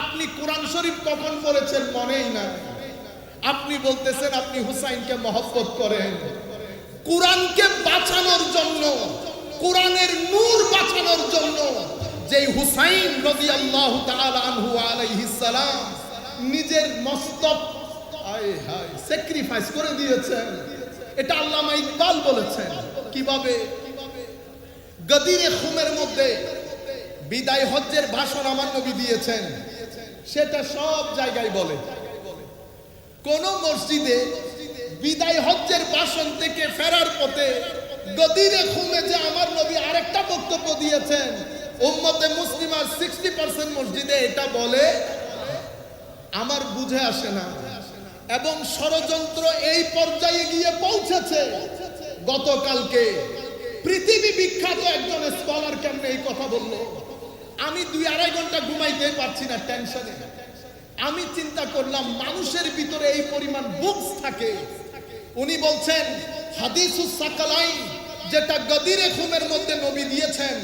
আপনি কোরআন শরীফ কখন পড়েছেন মনেই নাই। আপনি বলতেছেন আপনি হুসাইনকে মহব্বত করেন। কোরআনকে বাঁচানোর জন্য, কোরআনের নূর বাঁচানোর জন্য যেই হুসাইন রাদিয়াল্লাহু তাআলা আনহু আলাইহিস সালাম নিজের মস্তক স্যাক্রিফাইস করে দিয়েছেন, এটা আল্লামা ইকবাল বলেছেন। কিভাবে? গদিরে খুমের মধ্যে বিদায় হজ্জের ভাষণ আমার নবী দিয়েছেন, সেটা সব জায়গায় বলে। কোন মসজিদে বিদায় হজ্জের ভাষণ থেকে ফেরার পথে গদিরে খুমে যে আমার নবী আরেকটা বক্তব্য দিয়েছেন, উম্মতে মুসলিমার 60% মসজিদে এটা বলে, আমার বুঝে আসে না। এবং ষড়যন্ত্র এই পর্যায়ে গিয়ে পৌঁছেছে, গতকালকে পৃথিবী বিখ্যাত একজন স্কলার কেমনে এই কথা বললো, আমি 2-2.5 ঘন্টা ঘুমাইতে পারছি না টেনশনে। আমি চিন্তা করলাম মানুষের ভিতরে এই পরিমাণ বুকস থাকে। উনি বলছেন হাদিসুস সাকালাইন, যেটা গদিরে খুমের মধ্যে নবী দিয়েছেন,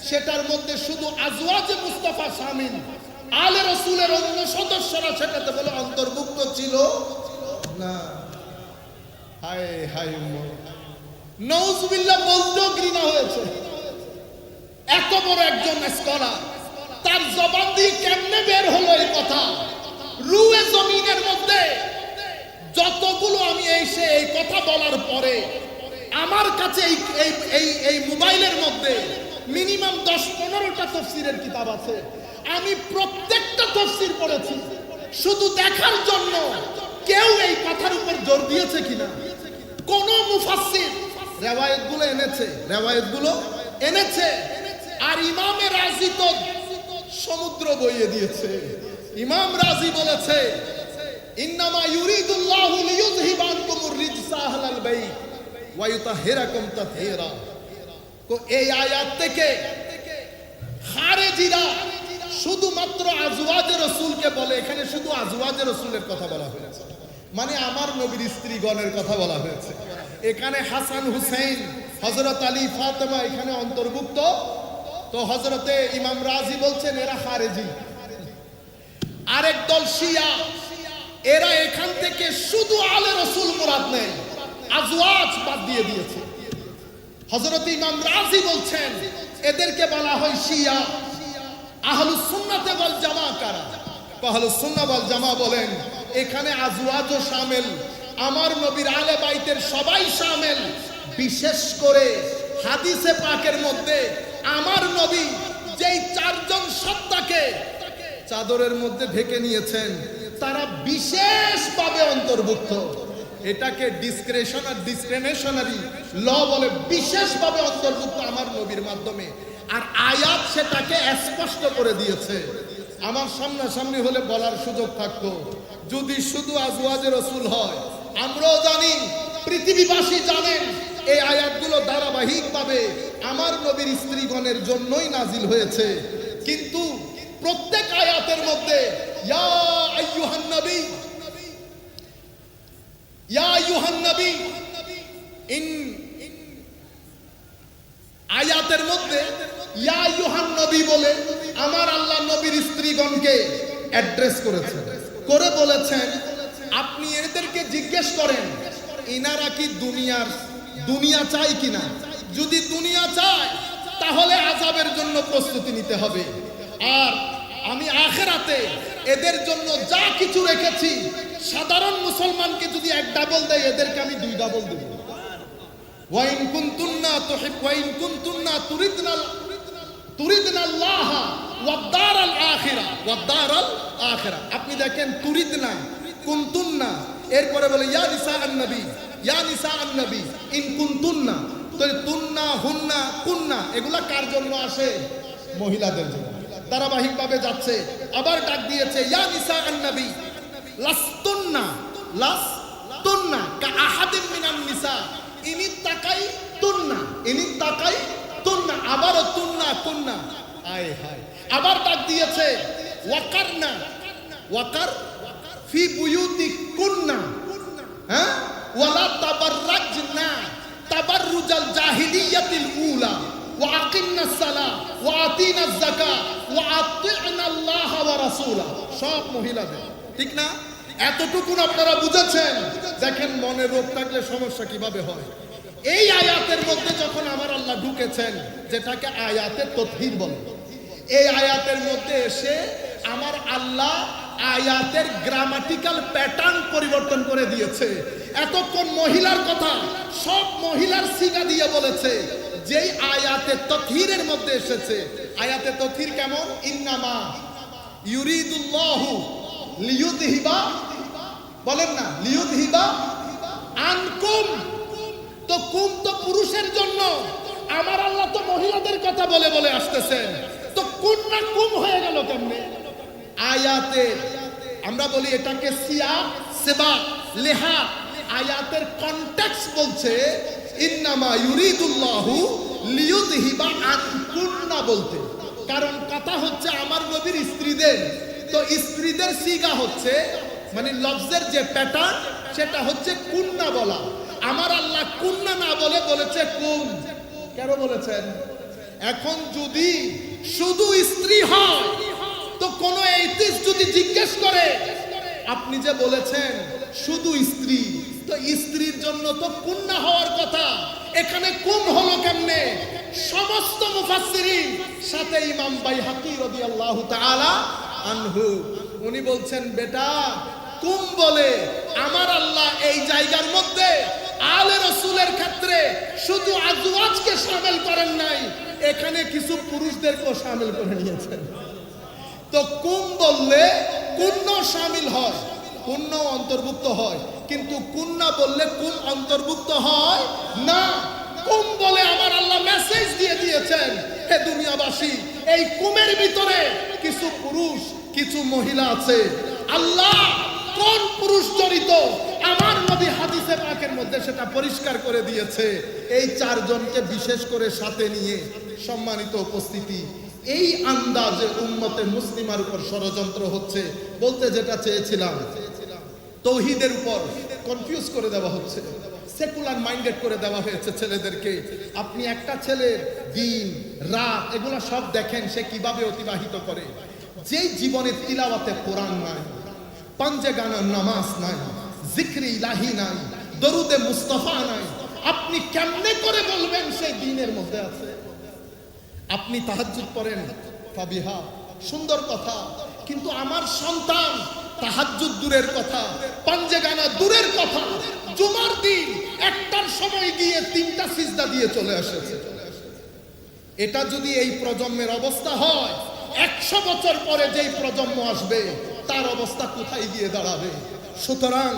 সেটার মধ্যে শুধু আজওয়াজে মুস্তাফা শামিল, আলে রাসূলের অন্য সদস্যরা সেটাতে বলে অন্তর্ভুক্ত ছিল না। হায় হায়, নাউজুবিল্লাহ, বলতেও ঘৃণা হয়েছে। এত বড় একজন স্কলার, তার জবান দিয়ে কেমনে বের হলো এই কথা? রুয়ে জমিনের মধ্যে যতগুলো আমি এসে এই কথা বলার পরে আমার কাছে এই মোবাইলের মধ্যে মিনিমাম 10-15টা তাফসীরের কিতাব আছে। আমি প্রত্যেকটা তাফসীর পড়েছি শুধু দেখার জন্য কেউ এই কথার উপর জোর দিয়েছে কিনা। কোন মুফাসসির রেওয়ায়েতগুলো এনেছে, আর ইমামে রাজি তো সমুদ্র বইয়ে দিয়েছে। ইমাম রাজি বলেছে ইন্নামা ইউরিদুল্লাহু লিইয়ুযহিবা আনকুমুর রিজসা আহলাল বাইত ওয়া ইউতাহহিরাকুম তাতহীরা। তো এই আয়াত থেকে খারেজিরা শুধুমাত্র আজওয়াজে রাসূলকে বলে, এখানে শুধু আজওয়াজে রাসূলের কথা বলা হয়েছে, মানে আমার নবীর স্ত্রীগণের কথা বলা হয়েছে। এখানে হাসান হুসাইন, হযরত আলী, ফাতেমা এখানে অন্তর্ভুক্ত। তো হযরতে ইমাম রাজি বলছেন এরা খারেজি। আরেক দল শিয়া, এরা এখান থেকে শুধু আলে রাসূল মুরাদ নেয়, আজওয়াজ বাদ দিয়ে দিয়েছে। হযরত ইমাম রাজি বলছেন এদেরকে বলা হয় শিয়া। আহলুস সুন্নাতে ওয়াল জামা কারা? আহলুস সুন্নাহ ওয়াল জামা বলেন এখানে আজওয়াজও শামিল, আমার নবীর আলে বাইতের সবাই শামিল। বিশেষ করে হাদিসে পাকের মধ্যে আমার নবী যেই চারজন সত্তাকে চাদরের মধ্যে ঢেকে নিয়েছেন তারা বিশেষভাবে অন্তর্ভুক্ত। এটাকে ডিসক্রিশন আর ডিসক্রিমিনেশনারি ল বলে, বিশেষভাবে অন্তর্ভুক্ত আমার নবীর মাধ্যমে। আর আয়াত সেটাকে স্পষ্ট করে দিয়েছে। আমার সামনাসামনি হলে বলার সুযোগ থাকতো, যদি শুধু আজওয়াজে রাসূল হয়, আমরাও জানি, পৃথিবীবাসী জানেন এই আয়াতগুলো ধারাবাহিকভাবে আমার নবীর স্ত্রীগণের জন্যই নাজিল হয়েছে। কিন্তু প্রত্যেক আয়াতের মধ্যে ইয়া আইয়ুহান নবী, ইয়া আইয়ুহান নবী, আয়াতের মধ্যে ইয়া আইয়ুহান নবী বলে আমার আল্লাহ নবীর স্ত্রীগণকে অ্যাড্রেস করেছেন, করে বলেছেন আপনি এদেরকে জিজ্ঞেস করেন ইনারা কি দুনিয়া চায় কিনা। যদি দুনিয়া চায় তাহলে আযাবের জন্য প্রস্তুতি নিতে হবে। আর আমি আখিরাতে এদের জন্য যা কিছু রেখেছি, সাধারণ মুসলমানকে যদি এক ডাবল দেয়, এদেরকে আমি 2 ডাবল দেব। ওয়াইন কুনতুন্না তুরিদনা আল্লাহ ওয়াদ দারাল আখিরা। আপনি দেখেন তুরিদনা, কুনতুন্না, এরপরে বলে ইয়া নিসাআন নবী, ইয়া নিসাআন নবী ইন কুনতুন্না। তো তুন্না, হুন্না, কুন্না এগুলা কার জন্য আসে? মহিলাদের জন্য। ধারাবাহিকভাবে যাচ্ছে। আবার ডাক দিয়েছে ইয়া নিসাআন নবী লাস্তুন্না কা আহাদিন মিনান নিসা ইনিত্তাকাই তুন্না। আবারও তুন্না কুন্না। আয় হায়। আবার ডাক দিয়েছে ওয়াকার ফি বুয়ুতিকুন্না, হ্যাঁ, ওয়ালা তাবাররাজনা তাবাররুজাল জাহিলিয়াতিল উলা ওয়া আকিমনাস সালাহ ওয়া আতিনাজ যাকাত ওয়া আতি'নাল্লাহ ওয়া রাসূলা। সব মহিলাদের, ঠিক না? এতটুকু আপনারা বুঝেছেন। দেখেন মনে রোগ থাকলে সমস্যা কিভাবে হয়। এই আয়াতের মধ্যে যখন আমার আল্লাহ ঢুকেছেন, যেটাকে আয়াতে তাতহীর বলে, এই আয়াতের মধ্যে এসে আমার আল্লাহ আয়াতের গ্রামাটিক্যাল প্যাটার্ন পরিবর্তন করে দিয়েছে। এতক্ষণ মহিলার কথা সব মহিলার সিগা দিয়ে বলেছে, যেই আয়াতে তাতহীরের মধ্যে এসেছে। আয়াতে তাতহীর কেমন? ইন্নামা ইউরিদুল্লাহু লিয়ুযহিবা, বলেন না, লিয়ুযহিবা আনকুম। তো কুম তো পুরুষের জন্য, আমার আল্লাহ তো মহিলাদের কথা বলে বলে আসতেছেন। তো কুন্না কুম হয়ে গেল কেমনে? আয়াতে আমরা বলি এটাকে সিয়াক, সিবাক, লেহা। আয়াতের কনটেক্সট বলছে ইন্নামা ইউরিদুল্লাহু লিয়ুযহিবা আনকুন্না বলতে। কারণ কথা হচ্ছে আমার নবীর স্ত্রীদের, তো স্ত্রীদের সিগা হচ্ছে মানে লফজের যে প্যাটার্ন সেটা হচ্ছে কুন্না বলা। আমার আল্লাহ কুন্না না বলে বলেছে কুম। কেন বলেছেন? এখন যদি শুধু স্ত্রী হয়, তো কোন এথিস্ট যদি জিজ্ঞেস করে আপনি যে বলেছেন শুধু স্ত্রী, তো স্ত্রীর জন্য তো কুন্না হওয়ার কথা, এখানে কুম হলো কেমনে? সমস্ত মুফাসসিরিন, সাথে ইমাম বাইহাকি রাদিয়াল্লাহু তাআলা আনহু, উনি বলছেন বেটা কুম বলে আমার আল্লাহ এই জায়গার মধ্যে আলে রাসূলের ক্ষেত্রে শুধু আজওয়াজকে শামিল করেন নাই, এখানে কিছু পুরুষদেরকেও শামিল করে নিয়েছেন। তো কুম বললে কুন্ন শামিল হয়, কুন্ন অন্তর্ভুক্ত হয়, কিন্তু কুন্না বললে কুম অন্তর্ভুক্ত হয় না। কুম বলে আমার আল্লাহ মেসেজ দিয়ে দিয়েছেন, হে দুনিয়াবাসী, এই কুমের ভিতরে কিছু পুরুষ কিছু মহিলা আছে। আল্লাহ কোন পুরুষ জড়িত আমার নবী হাদিসে পাকের মধ্যে সেটা পরিষ্কার করে দিয়েছে। এই 4 জনকে বিশেষ করে সাথে নিয়ে, সম্মানিত উপস্থিতি, এই আন্দাজে উম্মতে মুসলিমার উপর ষড়যন্ত্র হচ্ছে। বলতে যেটা চেয়েছিলাম, তৌহিদের উপর কনফিউজ করে দেওয়া হচ্ছে, সেকুলার মাইন্ডেড করে দেওয়া হয়েছে ছেলেদেরকে। আপনি একটা ছেলে দিন রাত এগুলো সব দেখেন সে কিভাবে অতিবাহিত করে। যেই জীবনে তিলাওয়াতে কোরআন নাই, পাঞ্জে গানার নামাজ নাই, জিক্রে ইলাহি নাই, দরুদে মুস্তাফা নাই, আপনি কেমনে করে বলবেন সে দ্বীনের মধ্যে আছে? আপনি তাহাজ্জুদ পড়েন, ফাবিহা সুন্দর কথা, কিন্তু আমার সন্তান তাহাজ্জুদ দূরের কথা, পাঞ্জেগানা দূরের কথা, জুমার দিন একটার সময় গিয়ে 3টা সিজদা দিয়ে চলে এসেছে। এটা যদি এই প্রজন্মের অবস্থা হয়, 100 বছর পরে যেই প্রজন্ম আসবে তার অবস্থা কোথায় গিয়ে দাঁড়াবে? সুতরাং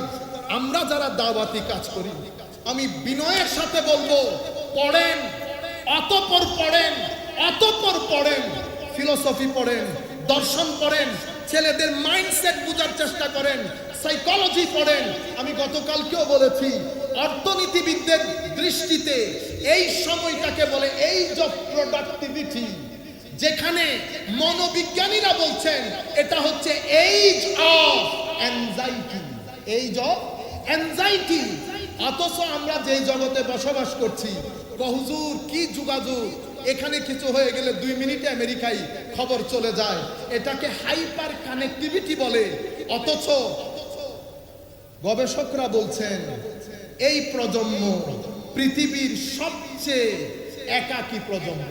আমরা যারা দাওয়াতি কাজ করি, আমি বিনয়ের সাথে বলবো, পড়েন, অতঃপর পড়েন, অতঃপর পড়েন, ফিলোসফি পড়েন, দর্শন পড়েন, ছেলেদের মাইন্ডসেট বোঝার চেষ্টা করেন, সাইকোলজি পড়েন। আমি গতকালকেও বলেছি, অর্থনীতিবিদদের দৃষ্টিতে এই সময়টাকে বলে এইজ অফ প্রোডাক্টিভিটি, যেখানে মনোবিজ্ঞানীরা বলছেন এটা হচ্ছে age of anxiety, age of anxiety. অথচ আমরা যেই জগতে বসবাস করছি, হুজুর কি যোগাযোগ, এখানে কিছু হয়ে গেলে 2 মিনিটে আমেরিকায় খবর চলে যায়, এটাকে হাইপার কানেক্টিভিটি বলে। অথচ গবেষকরা বলছেন এই প্রজন্ম পৃথিবীর সবচেয়ে একাকী প্রজন্ম,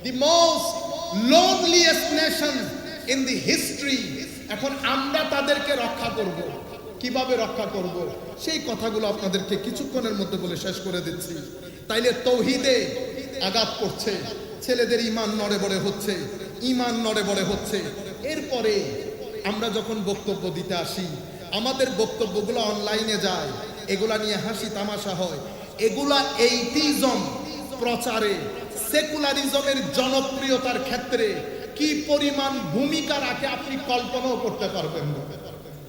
the most loneliest nation in the history. এখন আমরা তাদেরকে রক্ষা করব, কিভাবে রক্ষা করব সেই কথাগুলো আপনাদেরকে কিছুক্ষণের মধ্যে বলে শেষ করে দিচ্ছি। তাইলে তৌহিদে আঘাত করছে, ছেলেদের ঈমান নড়ে বড়ে হচ্ছে, ঈমান নড়ে বড়ে হচ্ছে। এরপরে আমরা যখন বক্তব্য দিতে আসি, আমাদের বক্তব্যগুলো অনলাইনে যায়, এগুলা নিয়ে হাসি তামাশা হয়। এগুলা এইটিজম প্রচারে, সেকুলারিজমের জনপ্রিয়তার ক্ষেত্রে কি পরিমাণ ভূমিকা রাখে আপনি কল্পনাও করতে পারবেন না।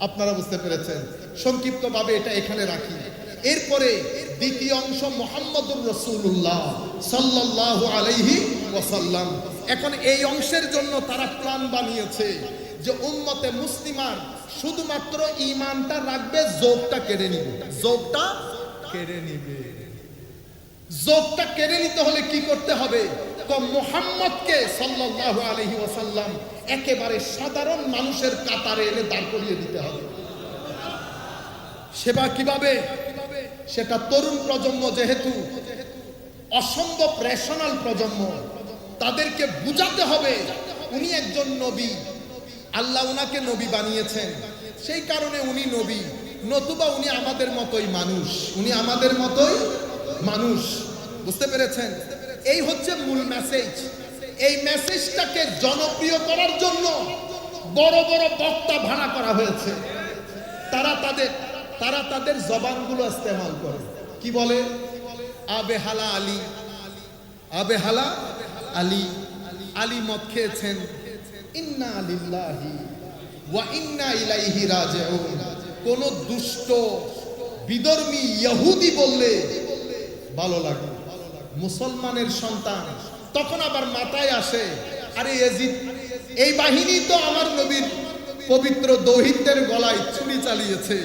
আপনারা বুঝতে পেরেছেন? সংক্ষিপ্তভাবে এটা এখানে রাখি। এরপরে দ্বিতীয় অংশ মুহাম্মদুর রাসূলুল্লাহ সাল্লাল্লাহু আলাইহি ওয়াসাল্লাম। এখন এই অংশের জন্য তারা প্ল্যান বানিয়েছে যে উম্মতে মুসলিমার শুধুমাত্র ঈমানটা রাখবে, যোগটা কেড়ে নিবে, যোগটা কেড়ে নিবে। যোগটা কেড়ে নিতে হলে কি করতে হবে? মুহাম্মদকে সাল্লাল্লাহু আলাইহি ওয়াসাল্লাম একেবারে সাধারণ মানুষের কাতারে এনে দাঁড় করিয়ে দিতে হবে। সেবা কিভাবে? সেটা তরুণ প্রজন্ম যেহেতু অসম্ভব রেশনাল প্রজন্ম, তাদেরকে বুঝাতে হবে উনি একজন নবী, আল্লাহ উনাকে নবী বানিয়েছেন, সেই কারণে উনি নবী, নতুবা উনি আমাদের মতোই মানুষ, উনি আমাদের মতোই মানুষ। বুঝতে পেরেছেন? এই হচ্ছে মূল মেসেজ। এই মেসেজটাকে জনপ্রিয় করার জন্য বড় বড় বক্তা ভাড়া করা হয়েছে। তারা তাদের জবানগুলো ইস্তেমাল করে। কি বলে? আবে হালা আলী, আবে হালা আলী, আলী মদ খেয়েছেন, ইন্না লিল্লাহি ওয়া ইন্না ইলাইহি রাজিউন। কোন দুষ্ট বিধর্মী ইহুদি বললে ভালো লাগে, মুসলমানের সন্তান তখন আবার মাথায় আসে, আরে ইয়াজিদ এই বাহিনী তো আমার নবীর পবিত্র দৌহিত্রের গলায় ছুরি চালিয়েছে।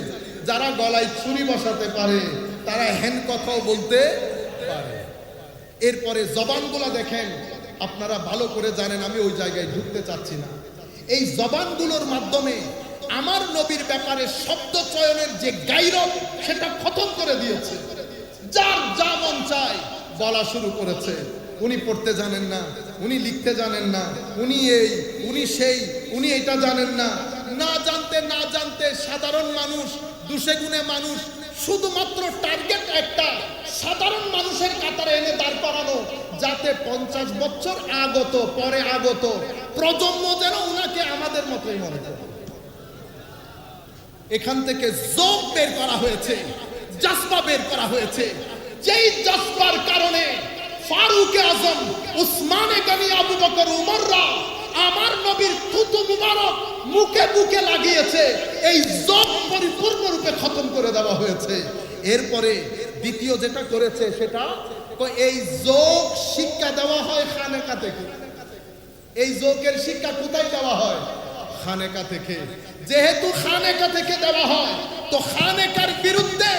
যারা গলায় ছুরি বসাতে পারে তারা হ্যান কথাও বলতে পারে। এরপরে জবানগুলো দেখেন, আপনারা ভালো করে জানেন, আমি ওই জায়গায় ঢুকতে চাচ্ছি না। এই জবানগুলোর মাধ্যমে আমার নবীর ব্যাপারে শব্দ চয়নের যে গায়রত, সেটা খতম করে দিয়েছে। যার যা মন চায় বলা শুরু করেছে। উনি পড়তে জানেন না, উনি লিখতে জানেন না, উনি এই, উনি সেই, উনি এটা জানেন না। না জানতে না জানতে সাধারণ মানুষ, দুষে গুণে মানুষ, শুধুমাত্র টার্গেট একটা, সাধারণ মানুষের কাতারে এনে দাঁড় করানো, যাতে 50 বছর আগত পরে আগত প্রজন্ম যেন উনাকে আমাদের মতোই মনে করে। এখান থেকে যোগ বের করা হয়েছে, জজবা বের করা হয়েছে। যেই জজবার কারণে ফারুক আজম, উসমানে গনি, আবু বকর, উমররা আমার নবীর থুতু মুবারক মুখে মুখে লাগিয়েছে। এই যোগ পরিপূর্ণ রূপে খতম করে দেওয়া হয়েছে। এরপরে দ্বিতীয় যেটা করেছে সেটা, এই যোগ শিক্ষা দেওয়া হয় খানেকা থেকে। এই যোগের শিক্ষা কোথায় দেওয়া হয়? খানেকা থেকে। যেহেতু খানেকা থেকে দেওয়া হয়, তো খানেকার বিরুদ্ধে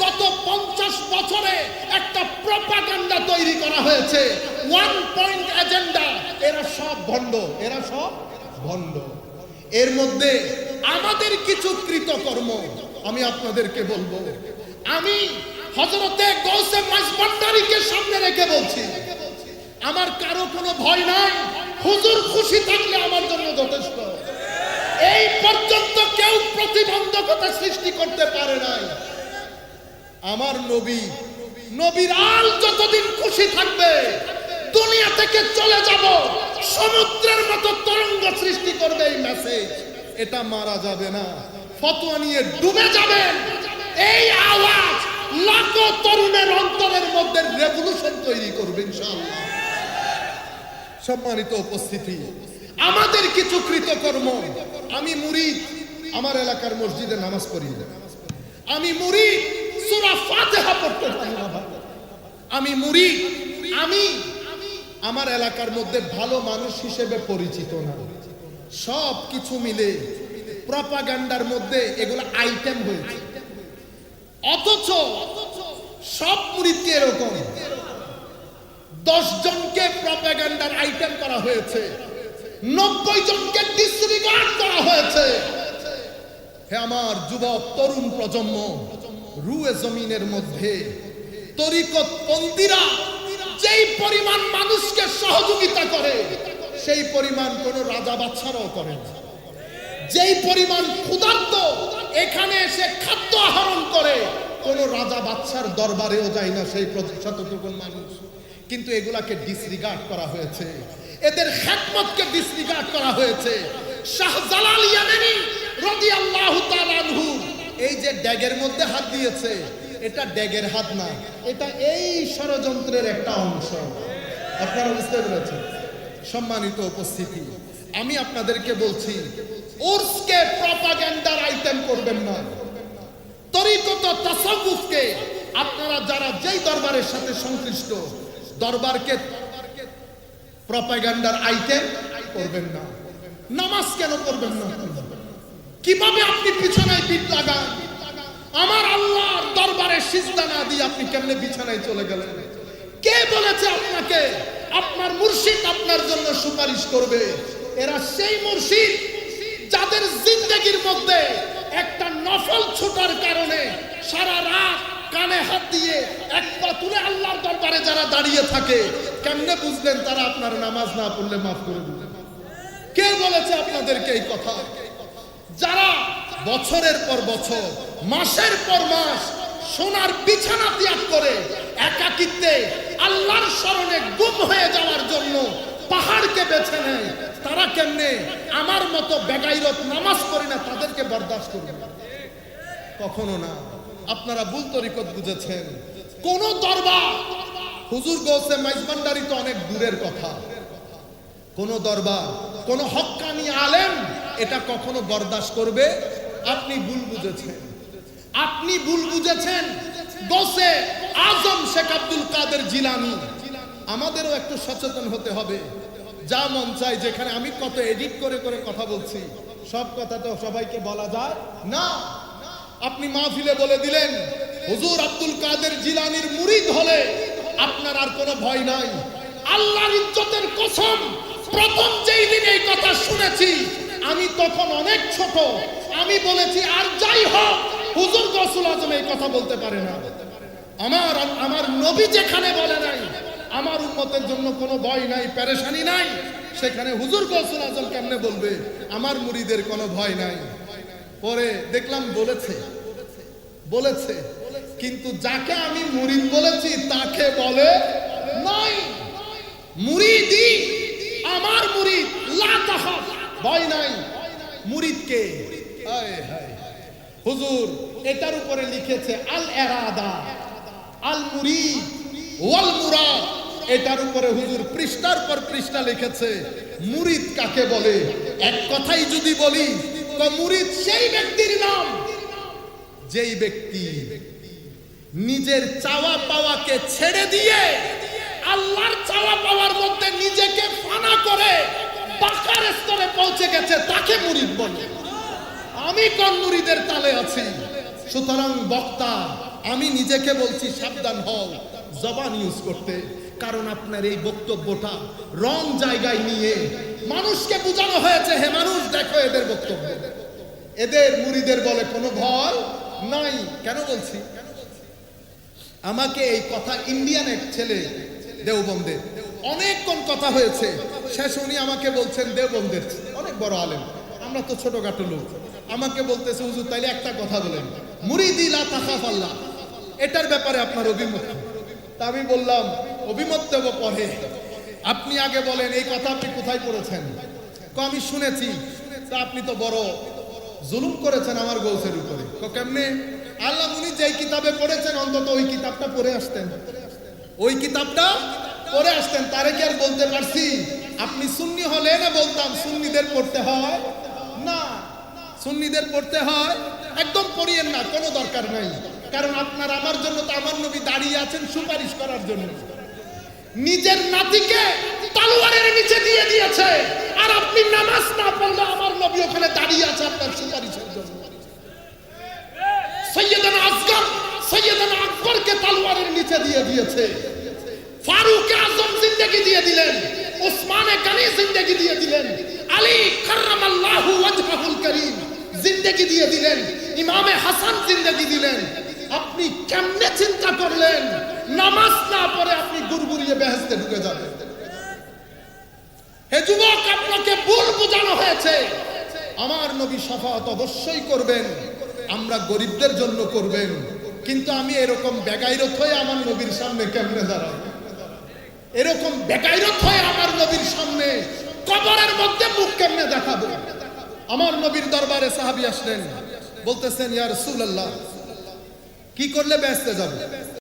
গত 50 বছরে একটা প্রপাগান্ডা তৈরি করা হয়েছে, 1 পয়েন্ট এজেন্ডা। এরা সব ভণ্ড, এরা সব ভণ্ড। এর মধ্যে আমাদের কিছু কৃতকর্ম আমি আপনাদেরকে বলবো। আমি হযরতে গৌসে মাঝভান্ডারীকে সামনে রেখে বলছি, আমার কারো কোনো ভয় নাই। হুজুর খুশি থাকলে আমার জন্য যথেষ্ট। এই পর্যন্ত কেউ প্রতিবন্ধকতা সৃষ্টি করতে পারে নাই। আমার নবী, নবীর আল যতদিন খুশি থাকবে, দুনিয়া থেকে চলে যাব সমুদ্রের মতো তরঙ্গ সৃষ্টি করবে এই মেসেজ, এটা মারা যাবে না। ফতোয়া নিয়ে ডুবে যাবেন, এই আওয়াজ লাখো তরুণের অন্তরের মধ্যে রেভলিউশন তৈরি করবে ইনশাআল্লাহ। সম্মানিত উপস্থিতি, আমাদের কিছু কৃতকর্ম, আমি মুরিদ, আমার এলাকার মসজিদে নামাজ পড়ি না। আমি মুরিদ, সূরা ফাতিহা পড়তে পারি না। আমি মুরিদ, আমি আমার এলাকার মধ্যে ভালো মানুষ হিসেবে পরিচিত না। সব কিছু মিলে প্রপাগান্ডার মধ্যে এগুলো আইটেম হয়েছে। অথচ সব মুরিদকে এরকম 10 জনকে প্রপাগান্ডার আইটেম করা হয়েছে, 90 জনকে ডিসরিগার্ড করা হয়েছে। হে আমার যুবক তরুণ প্রজন্ম, রুয়ে জমিনের মধ্যে তরিকতপন্থীরা যেই পরিমাণ মানুষকে সহযোগিতা করে, সেই পরিমাণ কোন রাজা বাদশারাও করে না। যেই পরিমাণ ক্ষুধার্ত এখানে এসে খাদ্য আহরণ করে, কোন রাজা বাদশার দরবারেও যায় না সেই শতটুকু মানুষ। কিন্তু এগুলাকে ডিসরিগার্ড করা হয়েছে, এদের খেদমতকে ডিসরিগার্ড করা হয়েছে। শাহজালাল ইয়ামানি রাদিয়াল্লাহু তাআলা আনহু এই যে ড্যাগের মধ্যে হাত দিয়েছে, এটা ড্যাগের হাত না, এটা এই ষড়যন্ত্রের একটা অংশ। আপনারা বুঝতে পেরেছেন? সম্মানিত উপস্থিতি, আমি আপনাদেরকে বলছি, উর্সকে প্রপাগান্ডার আইটেম করবেন না। তরিকত তাসাউফকে আপনারা যারা যেই দরবারের সাথে সংশ্লিষ্ট, দরবারকে প্রপাগান্ডার আইটেম করবেন না। নামাজ কেন করবেন না? কিভাবে আপনি বিছানায় পিঠ লাগান? আমার আল্লাহর দরবারে সিজদা না দিয়ে আপনি কেমনে বিছানায় চলে গেলেন? কে বলেছে আপনাকে আপনার মুর্শিদ আপনার জন্য সুপারিশ করবে? এরা সেই মুর্শিদ যাদের জিন্দেগির মধ্যে একটা নফল ছোটার কারণে সারা রাত কানে হাত দিয়ে এক পা তুলে আল্লাহর দরবারে যারা দাঁড়িয়ে থাকে, কেমনে বুঝলেন তারা আপনার নামাজ না পড়লে মাফ করে দিবে? কে বলেছে আপনাদেরকে এই কথা? যারা বছরের পর বছর, মাসের পর মাস সোনার বিছানা ত্যাগ করে একাকিত্বে আল্লাহর শরণে গুম হয়ে যাওয়ার জন্য পাহাড়কে বেছে নেয়, তারা কেমনে আমার মতো বেগাইরত নামাজ পড়ে না তাদেরকে বরদাস্ত করবে? কখনো না। আপনারা ভুল তরিকত বুঝেছেন। কোন দরবার, হুজুর গৌসে মাইজভান্ডারি তো অনেক দূরের কথা, কোন দরবার, কোন হক্কানি আলেম এটা কখনো বরদাস্ত করবে? আপনি ভুল বুঝেছেন। আপনি ভুল বুঝেছেন। গৌসে আজম শেখ আব্দুল কাদের জিলানী। আমাদেরও একটু সচেতন হতে হবে। যা মন চাই, যেখানে আমি কত এডিট করে করে কথা বলছি, সব কথা তো সবাইকে বলা যায় না। আপনি মাহফিলে বলে দিলেন হুজুর আব্দুল কাদের জিলানীর মুরিদ হলে আপনার আর কোনো ভয় নাই। আল্লাহর ইজ্জতের কসম, প্রথম যেই দিন এই কথা শুনেছি আমি তখন অনেক ছোট। আমি বলেছি আর যাই হোক, হুজুর গৌসুল আজম এই কথা বলতে পারে না। আমার নবী যেখানে বলে নাই আমার উম্মতের জন্য কোনো ভয় নাই, পেরেশানি নাই, সেখানে হুজুর গৌসুল আজম কেমনে বলবে আমার মুরিদের কোনো ভয় নাই? পরে দেখলাম বলেছে, কিন্তু যাকে আমি মুরিদ বলেছি তাকে বলে নাই। মুরিদি আমার মুরিদ, লা তাখাফ, ভয় নাই। মুরিদকে হুজুর এটার উপরে লিখেছে আল ইরাদা, আল মুরিদ ওয়াল মুরাদ। এটার উপরে হুজুর পৃষ্ঠার পর পৃষ্ঠা লিখেছে মুরিদ কাকে বলে। এক কথাই যদি বলি, মুরিদ সেই ব্যক্তির নাম যেই ব্যক্তি নিজের চাওয়া পাওয়াকে ছেড়ে দিয়ে আল্লাহর চাওয়া পাওয়ার মধ্যে নিজেকে ফানা করে পাকার স্তরে পৌঁছে গেছে, তাকে মুরিদ বলে। আমি কোন মুরিদের তালে আছি? সুতরাং বক্তা, আমি নিজেকে বলছি সাবধান হও জবান ইউজ করতে, কারণ আপনার এই বক্তব্যটা রং জায়গায় নিয়ে মানুষকে বোঝানো হয়েছে, হে মানুষ দেখো এদের বক্তব্য, এদের মুরিদের বলে কোনো ভয় নাই। কেন বলছি? আমাকে এই কথা ইন্ডিয়ান এক ছেলে দেওবন্দে অনেকক্ষণ কথা হয়েছে, শেষ উনি আমাকে বলছেন, দেওবন্দের অনেক বড় আলেম, আমরা তো ছোটখাটো লোক, আমাকে বলতেছে হুজুর তাইলে একটা কথা বলেন, মুরিদি লা তাখাফ আল্লাহ, এটার ব্যাপারে আপনার অভিমত। তা আমি বললাম অভিমত দেব পরে, আপনি আগে বলেন এই কথা আপনি কোথায় পড়েছেন? আমি শুনেছি। তা আপনি তো বড় জুলুম করেছেন আমার গৌসের উপরে। কেমনে? আল্লাহ উনি যেই কিতাবে পড়েছেন অন্তত ওই কিতাবটা পড়ে আসতেন, ওই কিতাবটা পড়ে আসতেন। তারে কি আর বলতে পারছি? আপনি সুন্নি হলে না বলতাম সুন্নিদের পড়তে হয় না, সুন্নিদের পড়তে হয়, একদম পড়িয়েন না, কোনো দরকার নাই। কারণ আপনার আমার জন্য তো আমার নবী দাঁড়িয়ে আছেন সুপারিশ করার জন্য। নিজের নাতিকে তলোয়ারের নিচে দিয়ে দিয়েছে, আর আপনি নামাজ না পড়লে আমার নবী ওখানে দাঁড়িয়ে আছে আপনার সুপারিশের জন্য। সৈয়দনা আসগর, সৈয়দনা আকবরকে তলোয়ারের নিচে দিয়ে দিয়েছে, ফারুক আজম জিন্দেগি দিয়ে দিলেন, ওসমানে গনি জিন্দেগি দিয়ে দিলেন, আলী কাররামাল্লাহু ওয়াজহাহুল কারীম জিন্দেগি দিয়ে দিলেন, ইমামে হাসান জিন্দেগি দিলেন। আপনি কেমনে চিন্তা করলেন নামাজ না পড়ে আপনি গুড়গুড়িয়ে বেহেশতে ঢুকে যাবেন? হে যুবক, আপনাকে ভুল বোঝানো হয়েছে। আমার নবী শাফাআত অবশ্যই করবেন, আমরা গরিবদের জন্য করবেন, কিন্তু আমি এরকম বেগাইরত হয়ে আমার নবীর সামনে কেমনে দাঁড়াবো? এরকম বেগাইরত হয়ে আমার নবীর সামনে কবরের মধ্যে মুখ কেমনে দেখাবো? আমার নবীর দরবারে সাহাবী আসলেন, বলতেছেন ইয়া রাসূলুল্লাহ কি করলে বেহেশতে যাব?